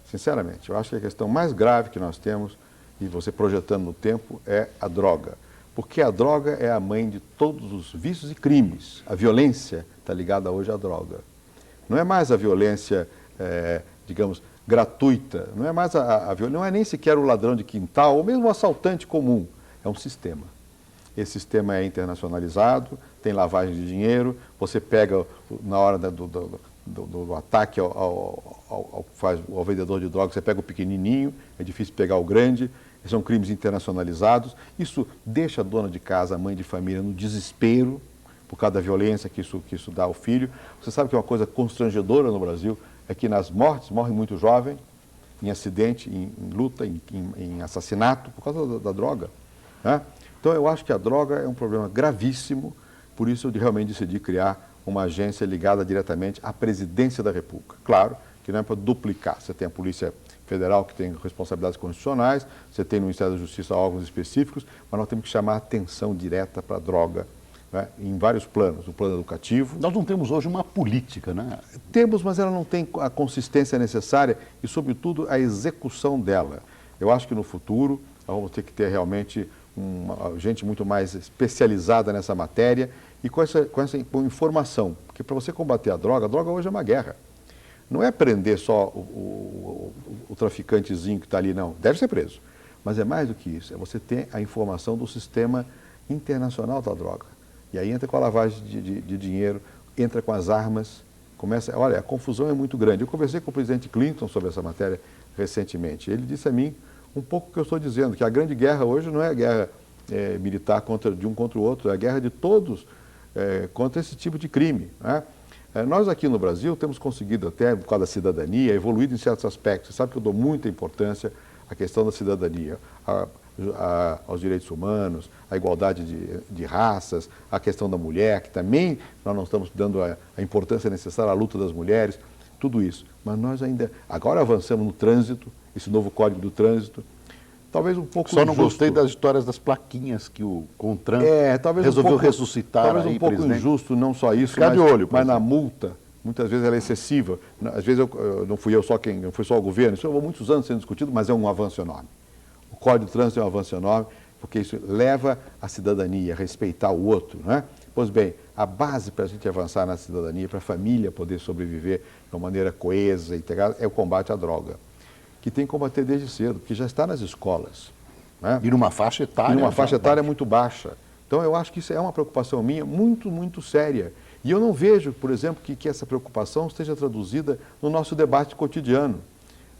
Sinceramente, eu acho que a questão mais grave que nós temos, e você projetando no tempo, é a droga. Porque a droga é a mãe de todos os vícios e crimes. A violência está ligada hoje à droga. Não é mais a violência, digamos, gratuita, não é mais a violência, não é nem sequer o ladrão de quintal, ou mesmo o assaltante comum. É um sistema. Esse sistema é internacionalizado, tem lavagem de dinheiro, você pega na hora do ataque ao vendedor de drogas, você pega o pequenininho, é difícil pegar o grande, são crimes internacionalizados. Isso deixa a dona de casa, a mãe de família, no desespero por causa da violência que isso dá ao filho. Você sabe que é uma coisa constrangedora no Brasil, é que nas mortes, morre muito jovem, em acidente, em luta, em assassinato, por causa da droga. Né? Então eu acho que a droga é um problema gravíssimo, por isso eu realmente decidi criar uma agência ligada diretamente à presidência da República. Claro que não é para duplicar. Você tem a Polícia Federal, que tem responsabilidades constitucionais, você tem no Ministério da Justiça órgãos específicos, mas nós temos que chamar a atenção direta para a droga, né? Em vários planos. O plano educativo. Nós não temos hoje uma política, né? Temos, mas ela não tem a consistência necessária e, sobretudo, a execução dela. Eu acho que no futuro nós vamos ter que ter realmente gente muito mais especializada nessa matéria e com essa informação, porque para você combater a droga hoje é uma guerra. Não é prender só o traficantezinho que está ali, não. Deve ser preso. Mas é mais do que isso, é você ter a informação do sistema internacional da droga. E aí entra com a lavagem de dinheiro, entra com as armas, começa... Olha, a confusão é muito grande. Eu conversei com o presidente Clinton sobre essa matéria recentemente. Ele disse a mim um pouco o que eu estou dizendo, que a grande guerra hoje não é a guerra militar de um contra o outro, é a guerra de todos contra esse tipo de crime, né? Nós aqui no Brasil temos conseguido até, por causa da cidadania, evoluído em certos aspectos. Você sabe que eu dou muita importância à questão da cidadania, aos direitos humanos, à igualdade de raças, à questão da mulher, que também nós não estamos dando a importância necessária à luta das mulheres, tudo isso. Mas nós ainda, agora avançamos no trânsito, esse novo Código do Trânsito, talvez um pouco Só não injusto. gostei das histórias das plaquinhas que o CONTRAN talvez resolveu pouco, ressuscitar. Talvez aí, um pouco presidente. injusto, não só isso, Ficar de olho, mas na presidente. multa, muitas vezes ela é excessiva. Às vezes não fui não foi só o governo, isso há muitos anos sendo discutido, mas é um avanço enorme. O Código de Trânsito é um avanço enorme, porque isso leva a cidadania a respeitar o outro, né? Pois bem, a base para a gente avançar na cidadania, para a família poder sobreviver de uma maneira coesa, integrada, é o combate à droga, que tem que combater desde cedo, porque já está nas escolas. Né? E numa faixa etária. E numa faixa etária muito baixa. Então eu acho que isso é uma preocupação minha muito, muito séria. E eu não vejo, por exemplo, que essa preocupação esteja traduzida no nosso debate cotidiano,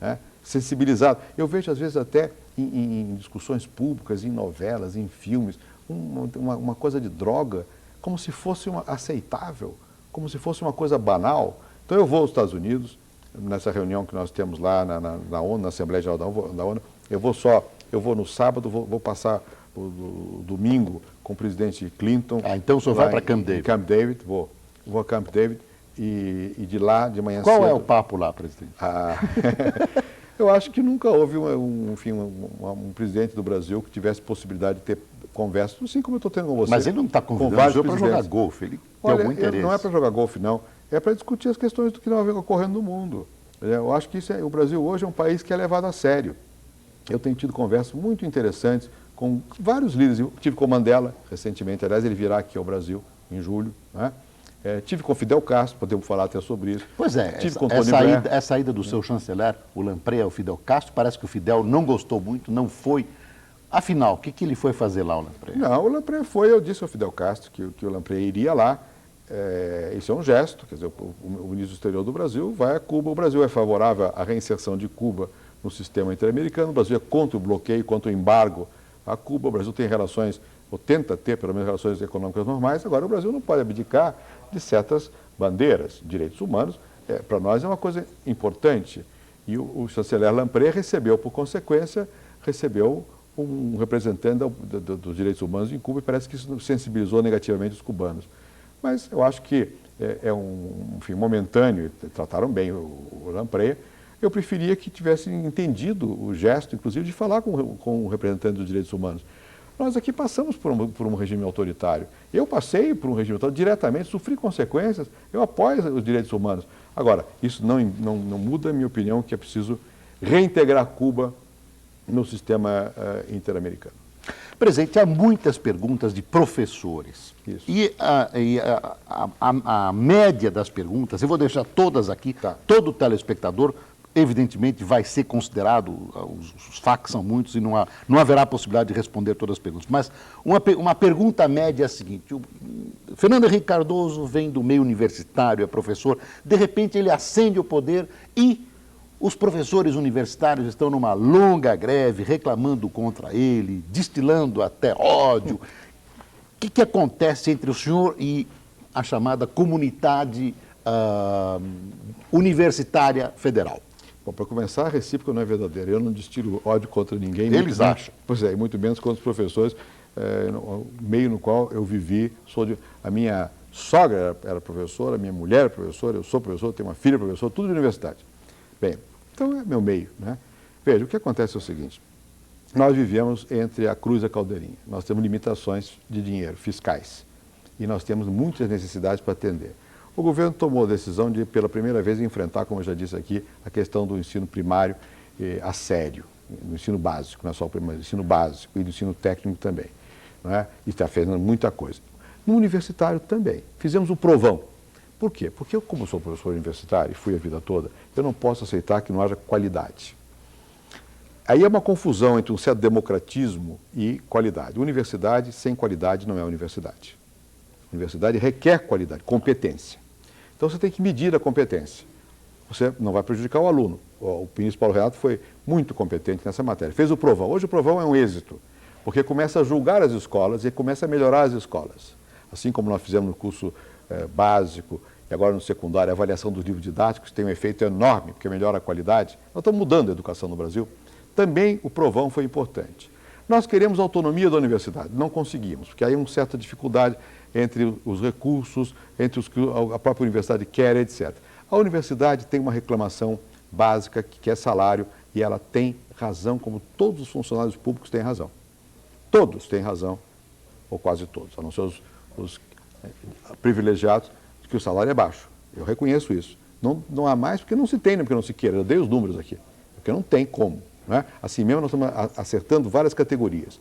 né? Sensibilizado. Eu vejo, às vezes, até em discussões públicas, em novelas, em filmes, uma coisa de droga como se fosse aceitável, como se fosse uma coisa banal. Então eu vou aos Estados Unidos, nessa reunião que nós temos lá na ONU, na Assembleia Geral da ONU, eu vou no sábado, vou passar o domingo com o presidente Clinton. Então o senhor vai para Camp David? Camp David, vou a Camp David e de lá, de manhã cedo... Qual é o cedo, papo lá, presidente? Eu acho que nunca houve um presidente do Brasil que tivesse possibilidade de ter conversa, assim como eu estou tendo com você. Mas ele não está convidando o senhor para jogar golfe, ele tem algum interesse. Não é para jogar golfe, não. É para discutir as questões do que está ocorrendo no mundo. Eu acho que o Brasil hoje é um país que é levado a sério. Eu tenho tido conversas muito interessantes com vários líderes. Eu tive com o Mandela recentemente, aliás, ele virá aqui ao Brasil em julho, né? Tive com o Fidel Castro, podemos falar até sobre isso. Pois é, essa ida do seu chanceler, o Lamprey, ao Fidel Castro, parece que o Fidel não gostou muito, não foi. Afinal, o que ele foi fazer lá, o Lamprey? Não, o Lamprey foi, eu disse ao Fidel Castro que o Lamprey iria lá. Isso é um gesto, quer dizer, o ministro do Exterior do Brasil vai a Cuba, o Brasil é favorável à reinserção de Cuba no sistema interamericano, o Brasil é contra o bloqueio, contra o embargo a Cuba, o Brasil tem relações, ou tenta ter pelo menos relações econômicas normais, agora o Brasil não pode abdicar de certas bandeiras, direitos humanos, para nós é uma coisa importante. E o chanceler Lamprey recebeu, por consequência, um representante dos direitos humanos em Cuba e parece que isso sensibilizou negativamente os cubanos. Mas eu acho que enfim, momentâneo, trataram bem o Lamprey. Eu preferia que tivessem entendido o gesto, inclusive, de falar com o representante dos direitos humanos. Nós aqui passamos por um regime autoritário. Eu passei por um regime autoritário diretamente, sofri consequências, eu apoio os direitos humanos. Agora, isso não muda a minha opinião que é preciso reintegrar Cuba no sistema interamericano. Presidente, há muitas perguntas de professores. Isso. E a média das perguntas, eu vou deixar todas aqui, tá. Todo telespectador, evidentemente, vai ser considerado, os facs são muitos e não haverá possibilidade de responder todas as perguntas. Mas uma pergunta média é a seguinte: o Fernando Henrique Cardoso vem do meio universitário, é professor, de repente ele ascende ao poder e os professores universitários estão numa longa greve, reclamando contra ele, destilando até ódio. O que acontece entre o senhor e a chamada comunidade universitária federal? Bom, para começar, a recíproca não é verdadeira. Eu não destilo ódio contra ninguém. Eles acham. Pois é, e muito menos contra os professores, no meio no qual eu vivi. A minha sogra era professora, a minha mulher era professora, eu sou professor, tenho uma filha professora, tudo de universidade. Bem, então é meu meio, né? Veja, o que acontece é o seguinte: nós vivemos entre a cruz e a caldeirinha. Nós temos limitações de dinheiro, fiscais, e nós temos muitas necessidades para atender. O governo tomou a decisão de, pela primeira vez, enfrentar, como eu já disse aqui, a questão do ensino primário a sério, no ensino básico, não é só o primário, ensino básico e do ensino técnico também, não é? E está fazendo muita coisa. No universitário também. Fizemos o provão. Por quê? Porque eu, como sou professor universitário e fui a vida toda, eu não posso aceitar que não haja qualidade. Aí é uma confusão entre um certo democratismo e qualidade. Universidade sem qualidade não é universidade. Universidade requer qualidade, competência. Então você tem que medir a competência. Você não vai prejudicar o aluno. O ministro Paulo Renato foi muito competente nessa matéria. Fez o provão. Hoje o provão é um êxito, porque começa a julgar as escolas e começa a melhorar as escolas. Assim como nós fizemos no curso básico e agora no secundário, a avaliação dos livros didáticos tem um efeito enorme, porque melhora a qualidade. Nós estamos mudando a educação no Brasil. Também o provão foi importante. Nós queremos autonomia da universidade, não conseguimos, porque aí há uma certa dificuldade entre os recursos, entre os que a própria universidade quer, etc. A universidade tem uma reclamação básica que quer salário e ela tem razão, como todos os funcionários públicos têm razão. Todos têm razão, ou quase todos, a não ser os privilegiados, que o salário é baixo. Eu reconheço isso. Não há mais porque não se tem, porque não se queira. Eu dei os números aqui, porque não tem como. Não é? Assim mesmo nós estamos acertando várias categorias.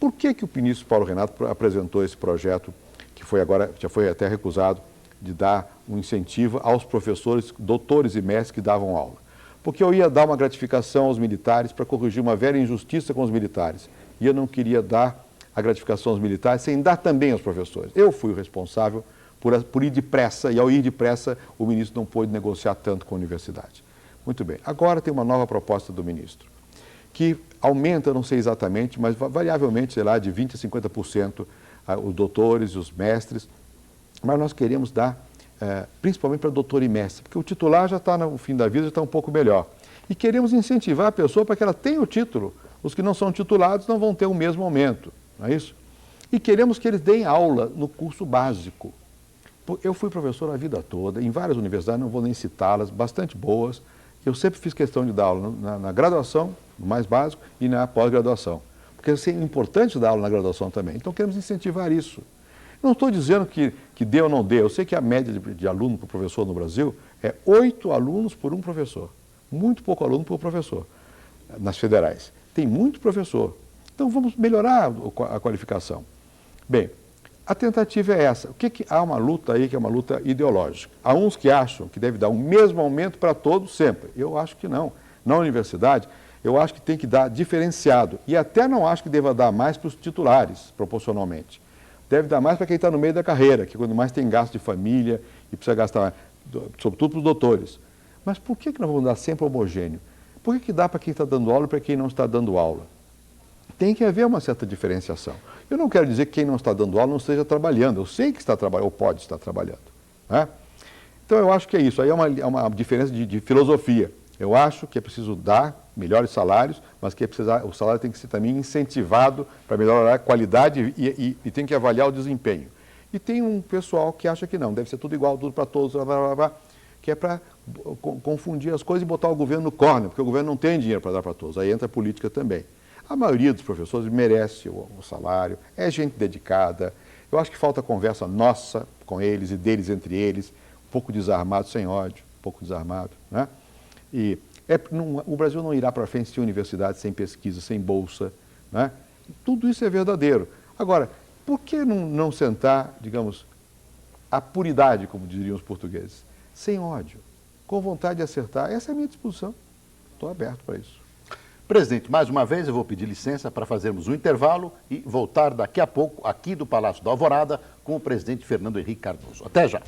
Por que o ministro Paulo Renato apresentou esse projeto, que foi agora, já foi até recusado, de dar um incentivo aos professores, doutores e mestres que davam aula? Porque eu ia dar uma gratificação aos militares para corrigir uma velha injustiça com os militares. E eu não queria dar a gratificação aos militares sem dar também aos professores. Eu fui o responsável por ir depressa, e ao ir depressa, o ministro não pôde negociar tanto com a universidade. Muito bem. Agora tem uma nova proposta do ministro, que aumenta, não sei exatamente, mas variavelmente, sei lá, de 20% a 50% os doutores e os mestres. Mas nós queremos dar, principalmente para doutor e mestre, porque o titular já está no fim da vida, já está um pouco melhor. E queremos incentivar a pessoa para que ela tenha o título. Os que não são titulados não vão ter o mesmo aumento, não é isso? E queremos que eles deem aula no curso básico. Eu fui professor a vida toda, em várias universidades, não vou nem citá-las, bastante boas. Eu sempre fiz questão de dar aula na graduação, no mais básico, e na pós-graduação. Porque é importante dar aula na graduação também. Então queremos incentivar isso. Não estou dizendo que dê ou não dê. Eu sei que a média de aluno por professor no Brasil é 8 alunos por um professor. Muito pouco aluno por professor, nas federais. Tem muito professor. Então vamos melhorar a qualificação. Bem, a tentativa é essa. Há uma luta aí que é uma luta ideológica. Há uns que acham que deve dar o mesmo aumento para todos sempre. Eu acho que não. Na universidade, eu acho que tem que dar diferenciado. E até não acho que deva dar mais para os titulares, proporcionalmente. Deve dar mais para quem está no meio da carreira, que quando mais tem gasto de família e precisa gastar, sobretudo para os doutores. Mas por que nós vamos dar sempre homogêneo? Por que dá para quem está dando aula e para quem não está dando aula? Tem que haver uma certa diferenciação. Eu não quero dizer que quem não está dando aula não esteja trabalhando. Eu sei que está trabalhando, ou pode estar trabalhando. Né? Então eu acho que é isso. Aí é uma diferença de filosofia. Eu acho que é preciso dar melhores salários, mas que o salário tem que ser também incentivado para melhorar a qualidade e tem que avaliar o desempenho. E tem um pessoal que acha que não, deve ser tudo igual, tudo para todos, blá, blá, blá, blá, que é para confundir as coisas e botar o governo no corner, porque o governo não tem dinheiro para dar para todos. Aí entra a política também. A maioria dos professores merece o salário, é gente dedicada. Eu acho que falta conversa nossa com eles e deles entre eles, um pouco desarmado, sem ódio, um pouco desarmado. Né? E o Brasil não irá para frente sem universidade, sem pesquisa, sem bolsa. Né? Tudo isso é verdadeiro. Agora, por que não sentar, digamos, a puridade, como diriam os portugueses, sem ódio, com vontade de acertar? Essa é a minha disposição. Estou aberto para isso. Presidente, mais uma vez eu vou pedir licença para fazermos um intervalo e voltar daqui a pouco aqui do Palácio da Alvorada com o presidente Fernando Henrique Cardoso. Até já!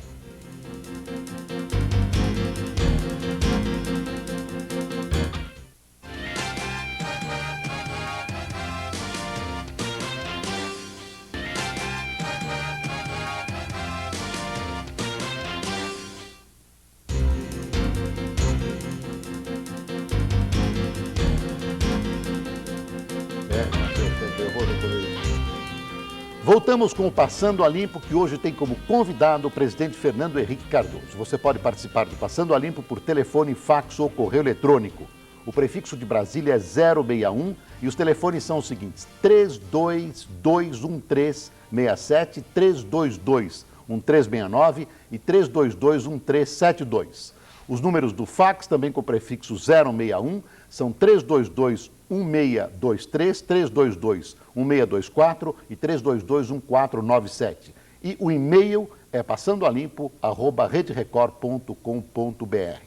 Voltamos com o Passando a Limpo, que hoje tem como convidado o presidente Fernando Henrique Cardoso. Você pode participar do Passando a Limpo por telefone, fax ou correio eletrônico. O prefixo de Brasília é 061 e os telefones são os seguintes: 3221367, 3221369 e 3221372. Os números do fax, também com o prefixo 061, são 322-1623, 322-1624 e 322-1497. E o e-mail é passandoalimpo@rederecord.com.br.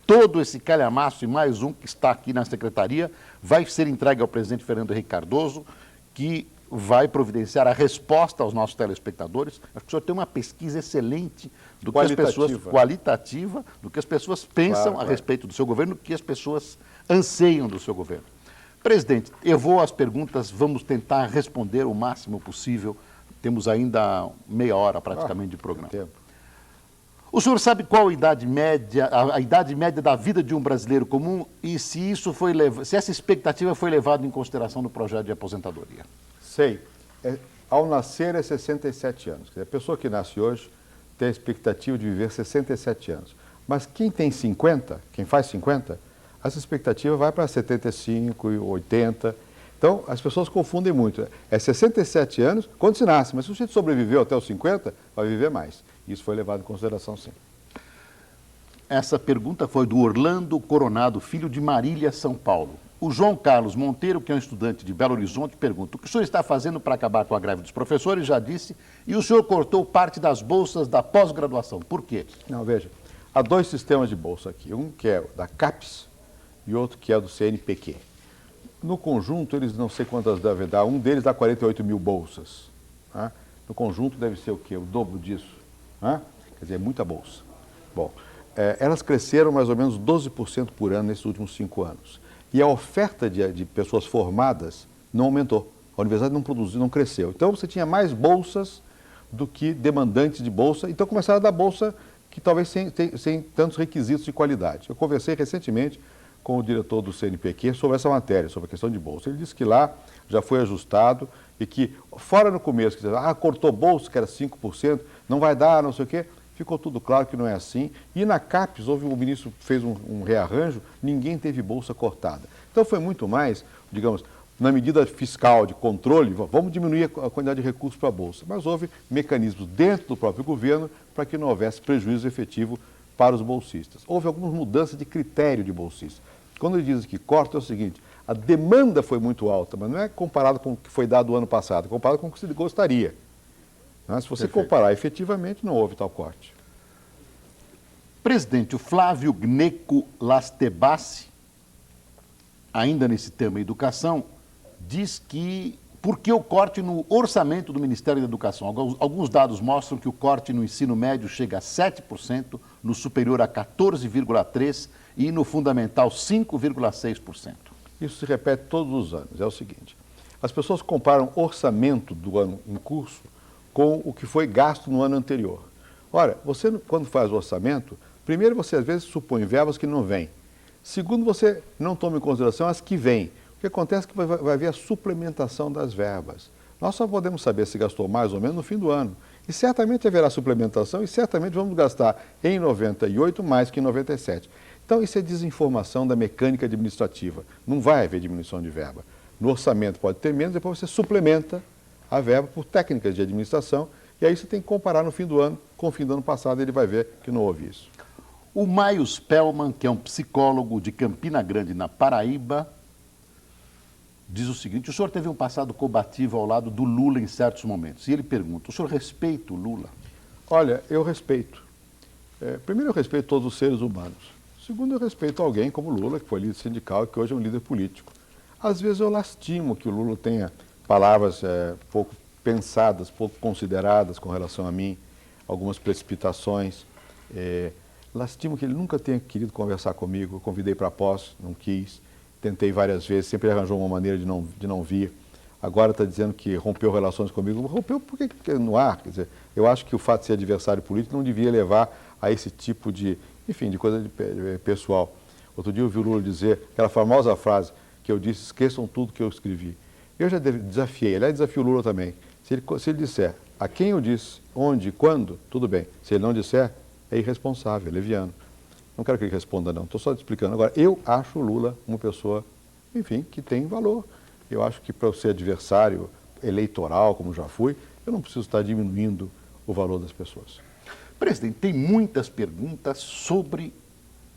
Todo esse calhamaço e mais um que está aqui na secretaria vai ser entregue ao presidente Fernando Henrique Cardoso, que vai providenciar a resposta aos nossos telespectadores. Acho que o senhor tem uma pesquisa excelente do que as pessoas, qualitativa, do que as pessoas pensam a respeito do seu governo, do que as pessoas anseiam do seu governo. Presidente, eu vou às perguntas, vamos tentar responder o máximo possível. Temos ainda meia hora praticamente de programa. O senhor sabe qual a idade média da vida de um brasileiro comum e se essa expectativa foi levada em consideração no projeto de aposentadoria? Sei. Ao nascer é 67 anos. Quer dizer, a pessoa que nasce hoje tem a expectativa de viver 67 anos. Mas quem tem 50, quem faz 50, essa expectativa vai para 75 e 80. Então, as pessoas confundem muito. É 67 anos quando se nasce, mas se o sujeito sobreviveu até os 50, vai viver mais. Isso foi levado em consideração, sim. Essa pergunta foi do Orlando Coronado, filho de Marília, São Paulo. O João Carlos Monteiro, que é um estudante de Belo Horizonte, pergunta: o que o senhor está fazendo para acabar com a greve dos professores? Já disse. E o senhor cortou parte das bolsas da pós-graduação. Por quê? Não, veja, há dois sistemas de bolsa aqui. Um que é da CAPES e outro que é do CNPq. No conjunto, eles não sei quantas devem dar. Um deles dá 48 mil bolsas. Tá? No conjunto deve ser o quê? O dobro disso. Tá? Quer dizer, muita bolsa. Bom, elas cresceram mais ou menos 12% por ano nesses últimos 5 anos. e a oferta de pessoas formadas não aumentou. A universidade não produziu, não cresceu. Então você tinha mais bolsas do que demandantes de bolsa, então começaram a dar bolsa que talvez sem tantos requisitos de qualidade. Eu conversei recentemente com o diretor do CNPq sobre essa matéria, sobre a questão de bolsa. Ele disse que lá já foi ajustado e que, fora no começo, que cortou bolsa, que era 5%, não vai dar, não sei o quê, ficou tudo claro que não é assim. E na CAPES, o ministro fez um rearranjo, ninguém teve bolsa cortada. Então foi muito mais, digamos, na medida fiscal de controle, vamos diminuir a quantidade de recursos para a bolsa. Mas houve mecanismos dentro do próprio governo para que não houvesse prejuízo efetivo para os bolsistas. Houve algumas mudanças de critério de bolsista. Quando ele diz que corta, é o seguinte: a demanda foi muito alta, mas não é comparado com o que foi dado o ano passado, é comparado com o que se gostaria. Se você comparar efetivamente, não houve tal corte. Presidente, o Flávio Gneco Lastebassi, ainda nesse tema educação, diz que por que o corte no orçamento do Ministério da Educação? Alguns dados mostram que o corte no ensino médio chega a 7%, no superior a 14,3% e no fundamental 5,6%. Isso se repete todos os anos. É o seguinte: as pessoas comparam orçamento do ano em curso com o que foi gasto no ano anterior. Ora, você quando faz o orçamento, primeiro você às vezes supõe verbas que não vêm. Segundo, você não toma em consideração as que vêm. O que acontece é que vai haver a suplementação das verbas. Nós só podemos saber se gastou mais ou menos no fim do ano. E certamente haverá suplementação e certamente vamos gastar em 98 mais que em 97. Então isso é desinformação da mecânica administrativa. Não vai haver diminuição de verba. No orçamento pode ter menos, depois você suplementa a verba por técnicas de administração e aí você tem que comparar no fim do ano com o fim do ano passado e ele vai ver que não houve isso. O Maio Spellman, que é um psicólogo de Campina Grande, na Paraíba, diz o seguinte: o senhor teve um passado combativo ao lado do Lula em certos momentos. E ele pergunta: o senhor respeita o Lula? Olha, eu respeito. Primeiro, eu respeito todos os seres humanos. Segundo, eu respeito alguém como Lula, que foi líder sindical e que hoje é um líder político. Às vezes eu lastimo que o Lula tenha palavras pouco pensadas, pouco consideradas com relação a mim, algumas precipitações. Lastimo que ele nunca tenha querido conversar comigo. Eu convidei para a posse, não quis. Tentei várias vezes, sempre arranjou uma maneira de não vir. Agora está dizendo que rompeu relações comigo. Rompeu por que no ar? Quer dizer, eu acho que o fato de ser adversário político não devia levar a esse tipo de, enfim, de coisa pessoal. Outro dia eu vi o Lula dizer aquela famosa frase que eu disse: esqueçam tudo que eu escrevi. Eu já desafiei, aliás, desafio o Lula também. Se ele disser a quem eu disse, onde, quando, tudo bem. Se ele não disser, é irresponsável, é leviano. Não quero que ele responda, não. Estou só te explicando. Agora, eu acho o Lula uma pessoa, enfim, que tem valor. Eu acho que para eu ser adversário eleitoral, como já fui, eu não preciso estar diminuindo o valor das pessoas. Presidente, tem muitas perguntas sobre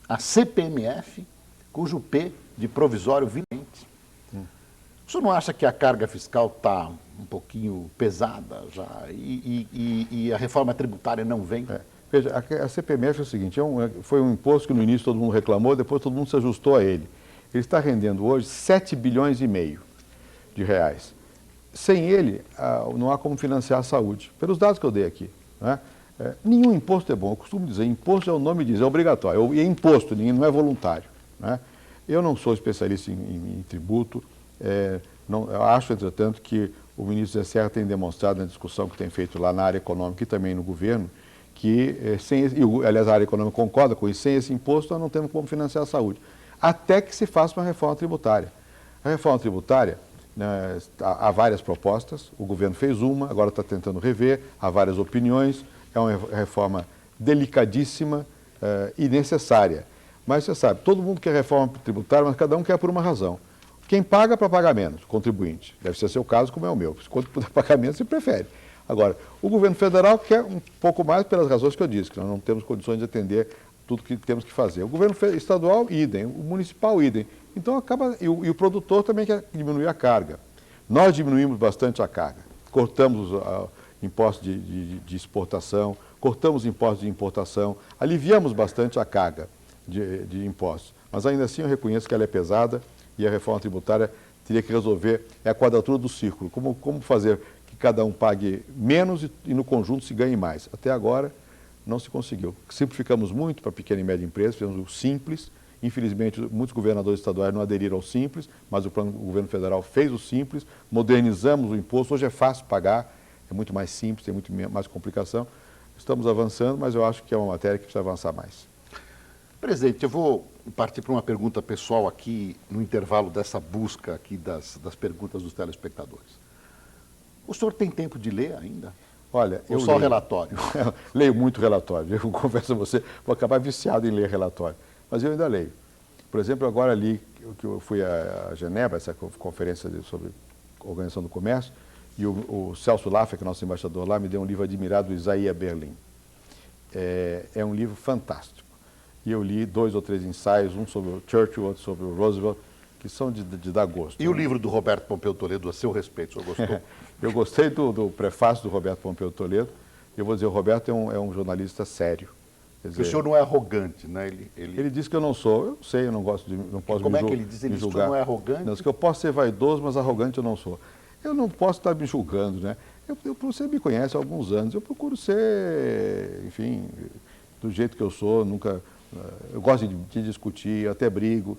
a CPMF, cujo P de provisório vilente. O senhor não acha que a carga fiscal está um pouquinho pesada já e a reforma tributária não vem? Veja, a CPMF é o seguinte: foi um imposto que no início todo mundo reclamou, depois todo mundo se ajustou a ele. Ele está rendendo hoje 7,5 bilhões de reais. Sem ele, não há como financiar a saúde, pelos dados que eu dei aqui. Né? Nenhum imposto é bom. Eu costumo dizer, imposto é o nome diz, é obrigatório. E é imposto, não é voluntário. Né? Eu não sou especialista em tributo. Eu acho, entretanto, que o ministro Zé Serra tem demonstrado na discussão que tem feito lá na área econômica e também no governo, que, aliás, a área econômica concorda com isso, sem esse imposto nós não temos como financiar a saúde. Até que se faça uma reforma tributária. A reforma tributária, né, há várias propostas, o governo fez uma, agora está tentando rever, há várias opiniões, é uma reforma delicadíssima e necessária. Mas você sabe, todo mundo quer reforma tributária, mas cada um quer por uma razão. Quem paga para pagar menos, contribuinte. Deve ser seu caso, como é o meu. Quando puder pagar menos, se prefere. Agora, o governo federal quer um pouco mais pelas razões que eu disse, que nós não temos condições de atender tudo que temos que fazer. O governo estadual, idem. O municipal, idem. Então, e o produtor também quer diminuir a carga. Nós diminuímos bastante a carga. Cortamos impostos de exportação, cortamos impostos de importação, aliviamos bastante a carga de impostos. Mas, ainda assim, eu reconheço que ela é pesada e a reforma tributária teria que resolver a quadratura do círculo. Como fazer que cada um pague menos e no conjunto se ganhe mais. Até agora não se conseguiu. Simplificamos muito para a pequena e média empresa, fizemos o simples Infelizmente, muitos governadores estaduais não aderiram ao Simples, mas o governo federal fez o Simples, modernizamos o imposto, hoje é fácil pagar, é muito mais simples, tem muito mais complicação. Estamos avançando, mas eu acho que é uma matéria que precisa avançar mais. Presidente, eu vou partir para uma pergunta pessoal aqui, no intervalo dessa busca aqui das perguntas dos telespectadores. O senhor tem tempo de ler ainda? Olha, ou só relatório? Leio muito relatório. Eu confesso a você, vou acabar viciado em ler relatório. Mas eu ainda leio. Por exemplo, agora li que eu fui a Genebra, essa conferência sobre Organização do Comércio, e o Celso Laffer, que é nosso embaixador lá, me deu um livro admirado do Isaiah Berlin. É um livro fantástico. E eu li 2 ou 3 ensaios, um sobre o Churchill, outro sobre o Roosevelt, que são de dar gosto. E o livro do Roberto Pompeu Toledo, a seu respeito, o senhor gostou? Eu gostei do prefácio do Roberto Pompeu Toledo. Eu vou dizer, o Roberto é um jornalista sério. Quer dizer, o senhor não é arrogante, né? Ele diz que eu não sou. Eu sei, eu não gosto de, não posso Como me é que ele diz? Ele diz que o senhor não é arrogante? Não, que eu posso ser vaidoso, mas arrogante eu não sou. Eu não posso estar me julgando, né? Você me conhece há alguns anos. Eu procuro ser, enfim, do jeito que eu sou. Eu gosto de discutir, eu até brigo.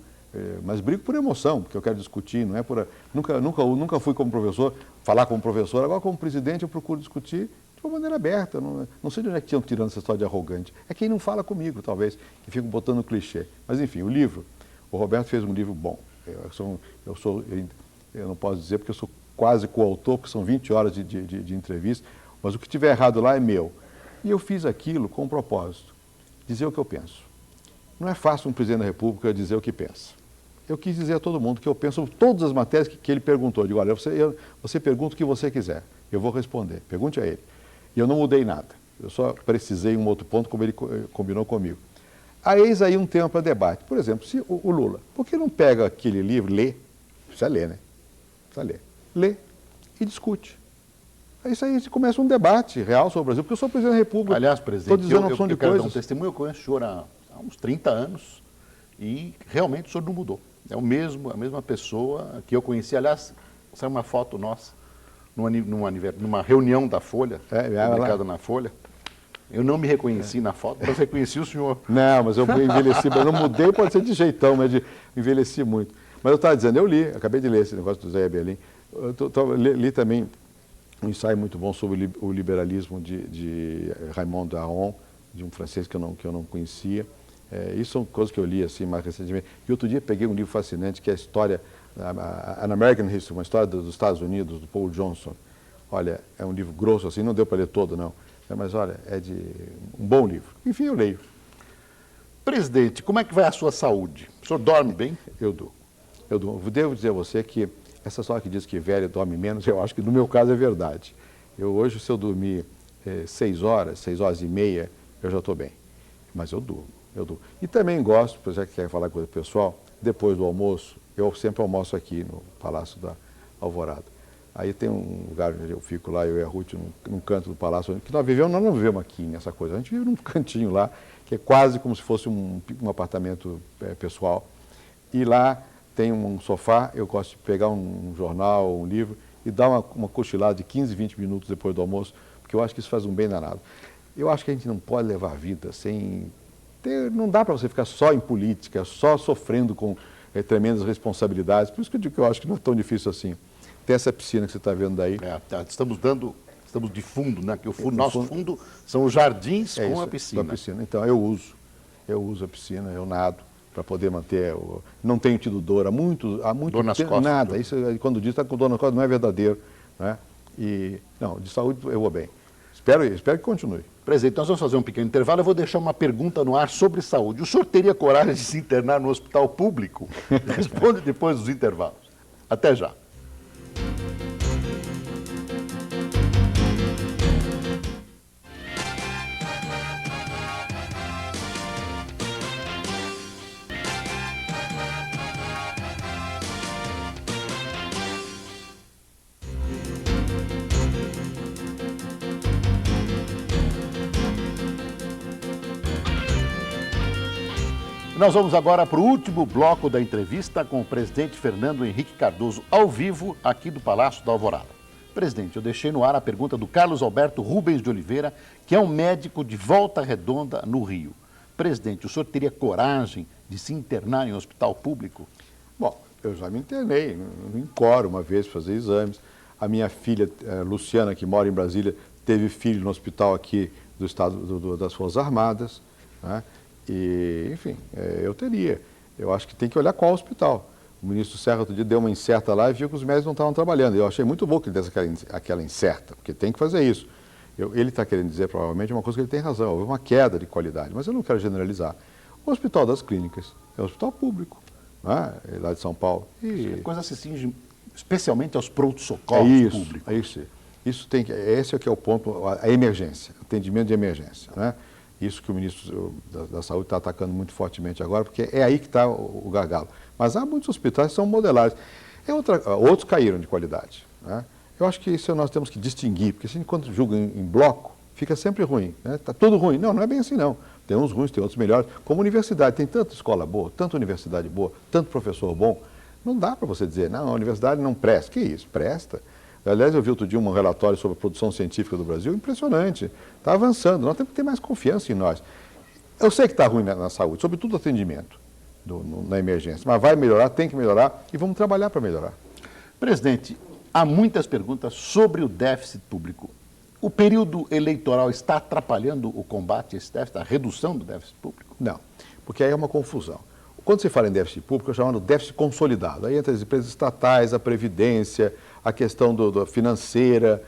Mas brigo por emoção, porque eu quero discutir, não é por... Nunca fui como professor, falar como professor, agora como presidente eu procuro discutir de uma maneira aberta. Não sei de onde é que tinham tirando essa história de arrogante. É quem não fala comigo, talvez, que fica botando clichê. Mas enfim, o livro, o Roberto fez um livro bom. Eu não posso dizer porque eu sou quase coautor, porque são 20 horas de entrevista, mas o que tiver errado lá é meu. E eu fiz aquilo com um propósito, dizer o que eu penso. Não é fácil um presidente da República dizer o que pensa. Eu quis dizer a todo mundo que eu penso sobre todas as matérias que ele perguntou. Eu digo, olha, você pergunta o que você quiser, eu vou responder, pergunte a ele. E eu não mudei nada, eu só precisei um outro ponto como ele combinou comigo. Eis aí um tema para debate. Por exemplo, se o Lula, por que não pega aquele livro, lê, precisa ler, né? Precisa ler. Lê e discute. Isso aí começa um debate real sobre o Brasil, porque eu sou presidente da República. Aliás, presidente, estou dizendo uma opção de coisas. Dar um testemunho, eu conheço o senhor há uns 30 anos e realmente o senhor não mudou. É a mesma pessoa que eu conheci. Aliás, saiu uma foto nossa numa reunião da Folha, publicada na Folha. Eu não me reconheci na foto, mas reconheci o senhor. Não, mas eu envelheci, eu não mudei, pode ser de jeitão, mas envelheci muito. Mas eu estava dizendo, acabei de ler esse negócio do Zé Berlim, li também um ensaio muito bom sobre o liberalismo de Raymond Aron, de um francês que eu não conhecia. Isso são coisas que eu li assim mais recentemente. E outro dia peguei um livro fascinante que é a história, An American History, uma história dos Estados Unidos, do Paul Johnson. Olha, é um livro grosso assim, não deu para ler todo não, mas olha, é de um bom livro. Enfim, eu leio. Presidente, como é que vai a sua saúde? O senhor dorme bem? Eu devo dizer a você que essa história que diz que velho dorme menos, eu acho que no meu caso é verdade. Hoje, se eu dormir 6 horas e meia, eu já estou bem. Mas eu durmo. E também gosto, já que quer falar coisa pessoal, depois do almoço, eu sempre almoço aqui no Palácio da Alvorada. Aí tem um lugar onde eu fico lá, eu e a Ruth, num canto do palácio, que nós não vivemos aqui nessa coisa, a gente vive num cantinho lá, que é quase como se fosse um apartamento pessoal. E lá tem um sofá, eu gosto de pegar um jornal, um livro, e dar uma cochilada de 15, 20 minutos depois do almoço, porque eu acho que isso faz um bem danado. Eu acho que a gente não pode levar a vida sem... Não dá para você ficar só em política, só sofrendo com tremendas responsabilidades. Por isso que eu digo que eu acho que não é tão difícil assim. Tem essa piscina que você está vendo daí. Estamos de fundo, né? Que nosso fundo são os jardins com a piscina. Então, eu uso a piscina, eu nado para poder manter... Não tenho tido dor há muito dor nas tempo. Costas. Nada. Isso, quando diz que está com dor nas costas, não é verdadeiro. Né? Não, de saúde eu vou bem. Espero que continue. Presidente, nós vamos fazer um pequeno intervalo. Eu vou deixar uma pergunta no ar sobre saúde. O senhor teria coragem de se internar no hospital público? Responde depois dos intervalos. Até já. Nós vamos agora para o último bloco da entrevista com o presidente Fernando Henrique Cardoso, ao vivo, aqui do Palácio da Alvorada. Presidente, eu deixei no ar a pergunta do Carlos Alberto Rubens de Oliveira, que é um médico de Volta Redonda, no Rio. Presidente, o senhor teria coragem de se internar em um hospital público? Bom, eu já me internei em Coro uma vez fazer exames. A minha filha, Luciana, que mora em Brasília, teve filho no hospital aqui do Estado das Forças Armadas, né? E, enfim, eu teria. Eu acho que tem que olhar qual hospital. O ministro Serra outro dia deu uma incerta lá e viu que os médicos não estavam trabalhando. Eu achei muito bom que ele desse aquela incerta, porque tem que fazer isso. Ele está querendo dizer, provavelmente, uma coisa que ele tem razão. Houve uma queda de qualidade, mas eu não quero generalizar. O Hospital das Clínicas é um hospital público, né? Lá de São Paulo. A coisa se cinge especialmente aos pronto-socorros públicos. É isso. Esse é que é o ponto, a emergência, atendimento de emergência, né? Isso que o ministro da Saúde está atacando muito fortemente agora, porque é aí que está o gargalo. Mas há muitos hospitais que são modelares. Outros caíram de qualidade, né? Eu acho que isso nós temos que distinguir, porque se a gente, quando julga em bloco, fica sempre ruim, né? Está tudo ruim. Não é bem assim, não. Tem uns ruins, tem outros melhores. Como universidade, tem tanta escola boa, tanta universidade boa, tanto professor bom. Não dá para você dizer, não, a universidade não presta. Que isso? Presta. Aliás, eu vi outro dia um relatório sobre a produção científica do Brasil, impressionante. Está avançando, nós temos que ter mais confiança em nós. Eu sei que está ruim na saúde, sobretudo o atendimento na emergência, mas vai melhorar, tem que melhorar e vamos trabalhar para melhorar. Presidente, há muitas perguntas sobre o déficit público. O período eleitoral está atrapalhando o combate a esse déficit, a redução do déficit público? Não, porque aí é uma confusão. Quando se fala em déficit público, é chamado de déficit consolidado. Aí entra as empresas estatais, a Previdência, a questão da financeira.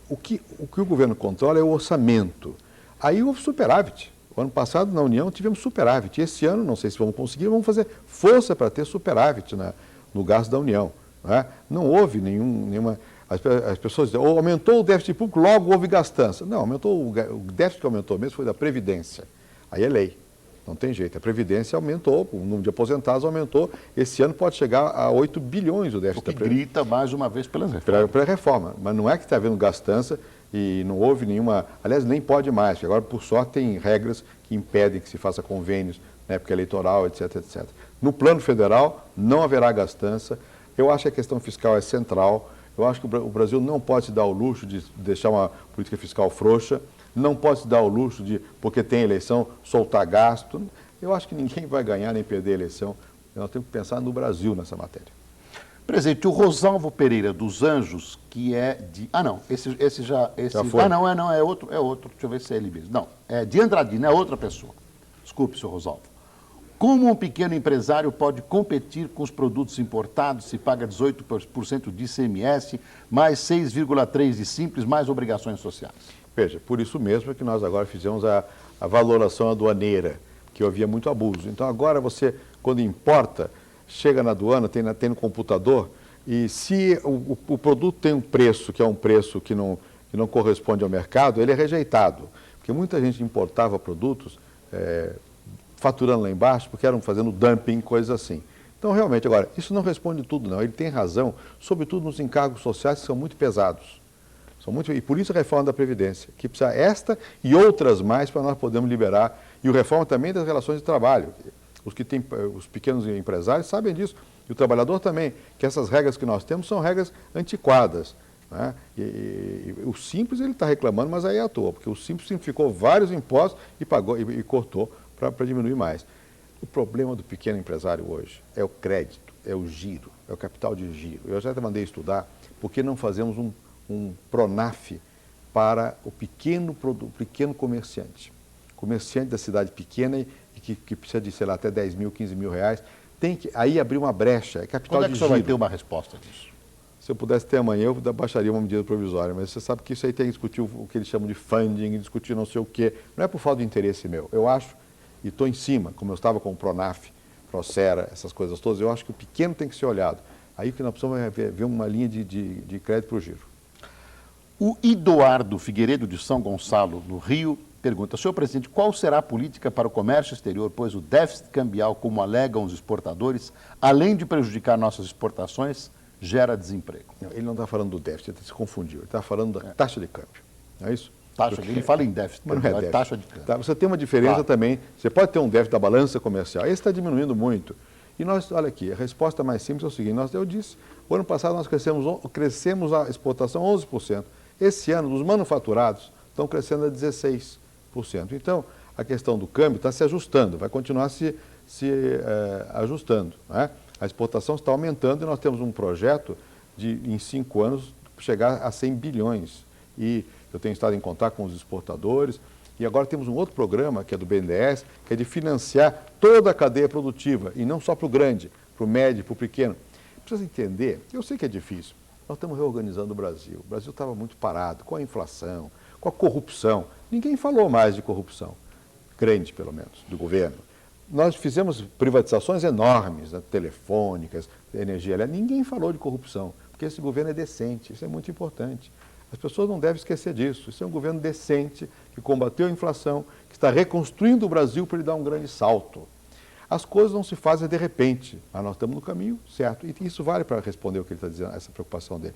O que o governo controla é o orçamento. Aí houve superávit. O ano passado, na União, tivemos superávit. Esse ano, não sei se vamos conseguir, vamos fazer força para ter superávit no gasto da União, né? Não houve nenhuma... As pessoas dizem, aumentou o déficit público, logo houve gastança. Não, o déficit que aumentou mesmo foi da Previdência. Aí é lei. Não tem jeito. A Previdência aumentou, o número de aposentados aumentou. Esse ano pode chegar a 8 bilhões o déficit da Previdência. Grita mais uma vez pelas reformas. Pela reforma. Mas não é que está havendo gastança e não houve nenhuma... Aliás, nem pode mais, porque agora, por sorte, tem regras que impedem que se faça convênios na época eleitoral, etc, etc. No plano federal, não haverá gastança. Eu acho que a questão fiscal é central. Eu acho que o Brasil não pode se dar o luxo de deixar uma política fiscal frouxa. Não pode se dar o luxo de, porque tem eleição, soltar gasto. Eu acho que ninguém vai ganhar nem perder a eleição. Nós temos que pensar no Brasil nessa matéria. Presidente, o Rosalvo Pereira dos Anjos, que é de... esse já foi. Não, é outro. Deixa eu ver se é ele mesmo. Não, é de Andradina, é outra pessoa. Desculpe, senhor Rosalvo. Como um pequeno empresário pode competir com os produtos importados se paga 18% de ICMS, mais 6,3% de Simples, mais obrigações sociais? Veja, por isso mesmo é que nós agora fizemos a valoração aduaneira, que havia muito abuso. Então agora você, quando importa, chega na aduana, tem no computador, e se o produto tem um preço que é um preço que não corresponde ao mercado, ele é rejeitado. Porque muita gente importava produtos faturando lá embaixo, porque eram fazendo dumping, coisas assim. Então, realmente, agora, isso não responde tudo, não. Ele tem razão, sobretudo nos encargos sociais que são muito pesados. E por isso a reforma da Previdência, que precisa esta e outras mais para nós podermos liberar. E a reforma também das relações de trabalho. Os pequenos empresários sabem disso, e o trabalhador também, que essas regras que nós temos são regras antiquadas, né? E o Simples ele está reclamando, mas aí é à toa, porque o Simples simplificou vários impostos e pagou e cortou para diminuir mais. O problema do pequeno empresário hoje é o crédito, é o giro, é o capital de giro. Eu já mandei estudar por que não fazemos um PRONAF para o pequeno comerciante. Comerciante da cidade pequena e que precisa de, sei lá, até 10 mil, 15 mil reais. Tem que aí abrir uma brecha, é capital de giro. Quando é que o senhor vai ter uma resposta disso? Se eu pudesse ter amanhã, eu baixaria uma medida provisória, mas você sabe que isso aí tem que discutir o que eles chamam de funding, discutir não sei o quê. Não é por falta de interesse meu. Eu acho, e estou em cima, como eu estava com o PRONAF, PROCERA, essas coisas todas, eu acho que o pequeno tem que ser olhado. Aí o que nós precisamos é ver uma linha de crédito para o giro. O Eduardo Figueiredo de São Gonçalo, no Rio, pergunta: senhor presidente, qual será a política para o comércio exterior, pois o déficit cambial, como alegam os exportadores, além de prejudicar nossas exportações, gera desemprego? Não, ele não está falando do déficit, ele se confundiu, ele está falando da taxa de câmbio, não é isso? Ele fala em déficit, mas não é déficit. Taxa de câmbio. Tá, você tem uma diferença também, você pode ter um déficit da balança comercial, esse está diminuindo muito. E nós, olha aqui, a resposta mais simples é o seguinte, eu disse, o ano passado nós crescemos a exportação 11%. Esse ano, os manufaturados estão crescendo a 16%. Então, a questão do câmbio está se ajustando, vai continuar se se ajustando, né? A exportação está aumentando e nós temos um projeto de, em 5 anos, chegar a 100 bilhões. E eu tenho estado em contato com os exportadores. E agora temos um outro programa, que é do BNDES, que é de financiar toda a cadeia produtiva, e não só para o grande, para o médio, para o pequeno. Precisa entender, eu sei que é difícil, nós estamos reorganizando o Brasil. O Brasil estava muito parado com a inflação, com a corrupção. Ninguém falou mais de corrupção, grande pelo menos, do governo. Nós fizemos privatizações enormes, né, telefônicas, energia elétrica. Ninguém falou de corrupção, porque esse governo é decente, isso é muito importante. As pessoas não devem esquecer disso. Isso é um governo decente, que combateu a inflação, que está reconstruindo o Brasil para ele dar um grande salto. As coisas não se fazem de repente, mas nós estamos no caminho certo. E isso vale para responder o que ele está dizendo, essa preocupação dele.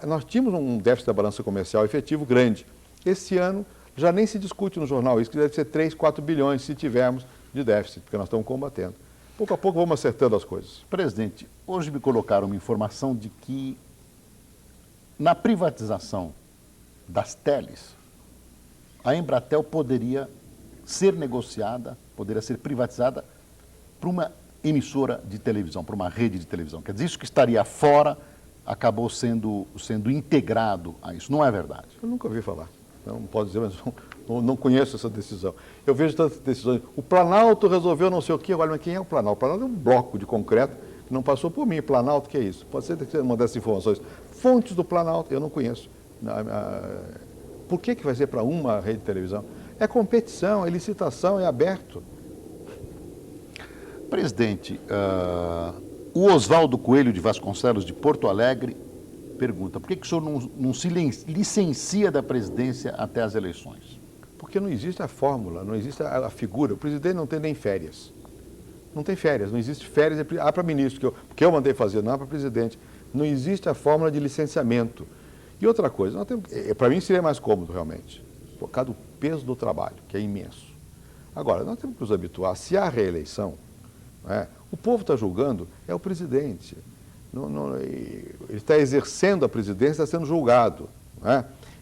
Nós tínhamos um déficit da balança comercial efetivo grande. Esse ano já nem se discute no jornal isso, que deve ser 3, 4 bilhões se tivermos de déficit, porque nós estamos combatendo. Pouco a pouco vamos acertando as coisas. Presidente, hoje me colocaram uma informação de que na privatização das teles, a Embratel poderia ser negociada, poderia ser privatizada para uma emissora de televisão, para uma rede de televisão. Quer dizer, isso que estaria fora acabou sendo integrado a isso. Não é verdade? Eu nunca ouvi falar. Não posso dizer, mas não conheço essa decisão. Eu vejo tantas decisões. O Planalto resolveu não sei o quê. Olha, mas quem é o Planalto? O Planalto é um bloco de concreto que não passou por mim. Planalto, o que é isso? Pode ser que uma dessas informações. Fontes do Planalto, eu não conheço. Por que vai ser para uma rede de televisão? É competição, é licitação, é aberto. Presidente, o Oswaldo Coelho de Vasconcelos, de Porto Alegre, pergunta, por que o senhor não se licencia da presidência até as eleições? Porque não existe a fórmula, não existe a figura. O presidente não tem nem férias. Não tem férias, não existe férias para ministro, porque eu mandei fazer, não para presidente. Não existe a fórmula de licenciamento. E outra coisa, para mim seria mais cômodo realmente, por causa do peso do trabalho, que é imenso. Agora, nós temos que nos habituar, se há reeleição, o povo está julgando, é o presidente. Ele está exercendo a presidência, está sendo julgado.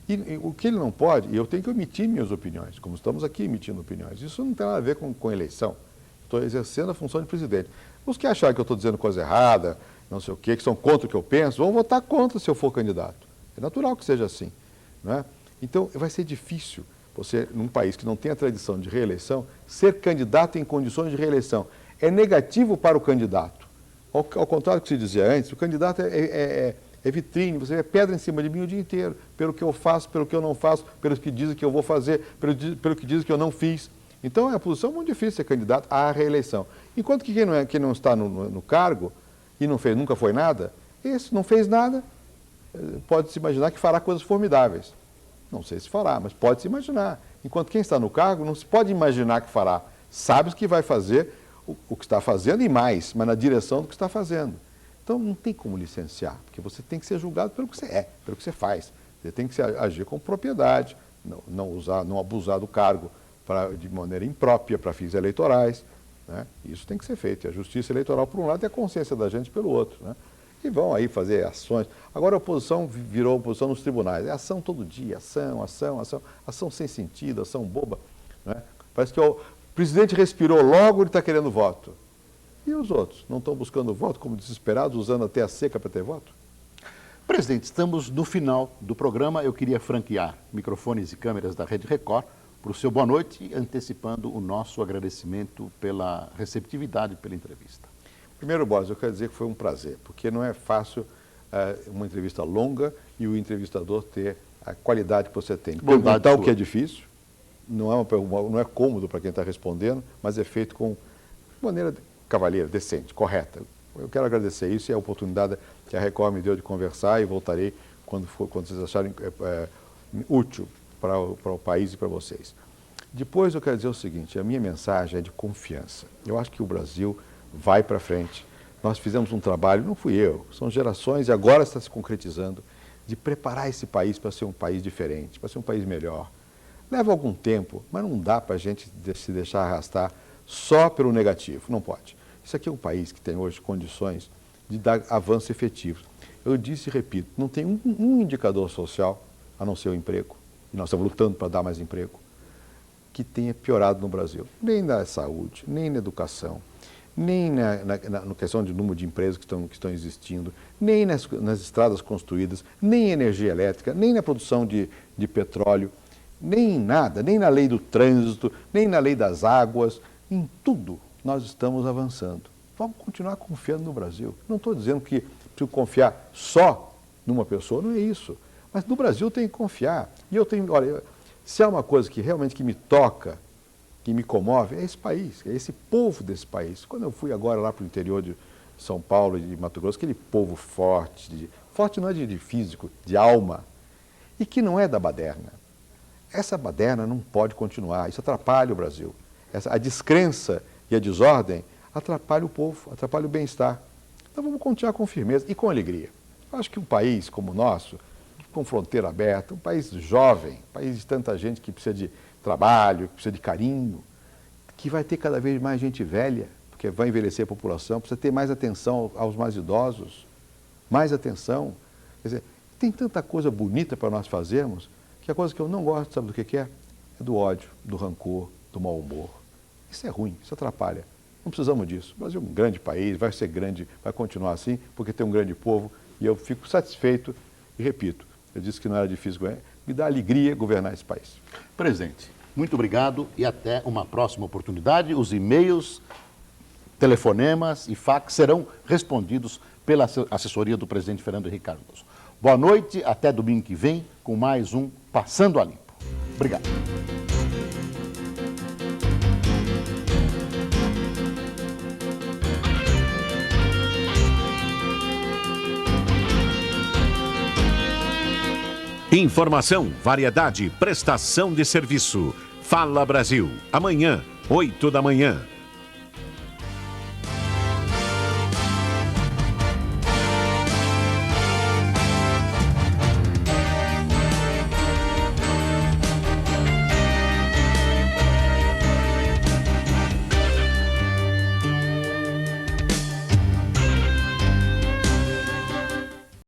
E o que ele não pode, e eu tenho que emitir minhas opiniões, como estamos aqui emitindo opiniões. Isso não tem nada a ver com eleição. Estou exercendo a função de presidente. Os que acharem que eu estou dizendo coisa errada, não sei o quê, que são contra o que eu penso, vão votar contra se eu for candidato. É natural que seja assim. Então, vai ser difícil você, num país que não tem a tradição de reeleição, ser candidato em condições de reeleição. É negativo para o candidato. Ao contrário do que se dizia antes, o candidato é vitrine, você vê pedra em cima de mim o dia inteiro, pelo que eu faço, pelo que eu não faço, pelos que dizem que eu vou fazer, pelo que dizem que eu não fiz. Então, é uma posição muito difícil ser candidato à reeleição. Enquanto que quem não está no cargo e nunca foi nada, esse não fez nada, pode-se imaginar que fará coisas formidáveis. Não sei se fará, mas pode-se imaginar. Enquanto quem está no cargo não se pode imaginar que fará. Sabe que vai fazer o que está fazendo e mais, mas na direção do que está fazendo. Então, não tem como licenciar, porque você tem que ser julgado pelo que você é, pelo que você faz. Você tem que agir com propriedade, não abusar do cargo de maneira imprópria para fins eleitorais. Isso tem que ser feito. E a justiça eleitoral, por um lado, e a consciência da gente pelo outro. E vão aí fazer ações. Agora a oposição virou oposição nos tribunais. É ação todo dia, ação sem sentido, ação boba. Parece que o presidente respirou logo, ele está querendo voto. E os outros? Não estão buscando voto como desesperados, usando até a seca para ter voto? Presidente, estamos no final do programa. Eu queria franquear microfones e câmeras da Rede Record para o seu boa noite, antecipando o nosso agradecimento pela receptividade, pela entrevista. Primeiro, Boris, eu quero dizer que foi um prazer, porque não é fácil uma entrevista longa e o entrevistador ter a qualidade que você tem. Perguntar o que é difícil, não é cômodo para quem está respondendo, mas é feito com maneira cavalheira, decente, correta. Eu quero agradecer isso e a oportunidade que a Record me deu de conversar e voltarei quando vocês acharem útil para o país e para vocês. Depois eu quero dizer o seguinte, a minha mensagem é de confiança. Eu acho que o Brasil vai para frente. Nós fizemos um trabalho, não fui eu, são gerações e agora está se concretizando, de preparar esse país para ser um país diferente, para ser um país melhor. Leva algum tempo, mas não dá para a gente se deixar arrastar só pelo negativo, não pode. Isso aqui é um país que tem hoje condições de dar avanços efetivos. Eu disse e repito, não tem um indicador social a não ser o emprego, e nós estamos lutando para dar mais emprego. que tenha piorado no Brasil. Nem na saúde, nem na educação, nem na questão de número de empresas que estão existindo, nem nas estradas construídas, nem em energia elétrica, nem na produção de petróleo, nem em nada, nem na lei do trânsito, nem na lei das águas. Em tudo nós estamos avançando. Vamos continuar confiando no Brasil. Não estou dizendo que preciso confiar só numa pessoa, não é isso. Mas no Brasil tem que confiar. E eu tenho, olha, se há uma coisa que realmente que me toca, que me comove, é esse país, é esse povo desse país. Quando eu fui agora lá para o interior de São Paulo e de Mato Grosso, aquele povo forte, forte não é de físico, de alma, e que não é da baderna. Essa baderna não pode continuar, isso atrapalha o Brasil. A descrença e a desordem atrapalha o povo, atrapalha o bem-estar. Então vamos continuar com firmeza e com alegria. Eu acho que um país como o nosso, com fronteira aberta, um país jovem, um país de tanta gente que precisa de trabalho, que precisa de carinho, que vai ter cada vez mais gente velha, porque vai envelhecer a população, precisa ter mais atenção aos mais idosos, mais atenção. Quer dizer, tem tanta coisa bonita para nós fazermos, que a coisa que eu não gosto, sabe do que é? É do ódio, do rancor, do mau humor. Isso é ruim, isso atrapalha. Não precisamos disso. O Brasil é um grande país, vai ser grande, vai continuar assim, porque tem um grande povo, e eu fico satisfeito, e repito, eu disse que não era difícil, me dá alegria governar esse país. Presidente, muito obrigado e até uma próxima oportunidade. Os e-mails, telefonemas e fax serão respondidos pela assessoria do presidente Fernando Henrique Cardoso. Boa noite, até domingo que vem com mais um Passando a Limpo. Obrigado. Informação, variedade, prestação de serviço. Fala Brasil. Amanhã, 8 da manhã.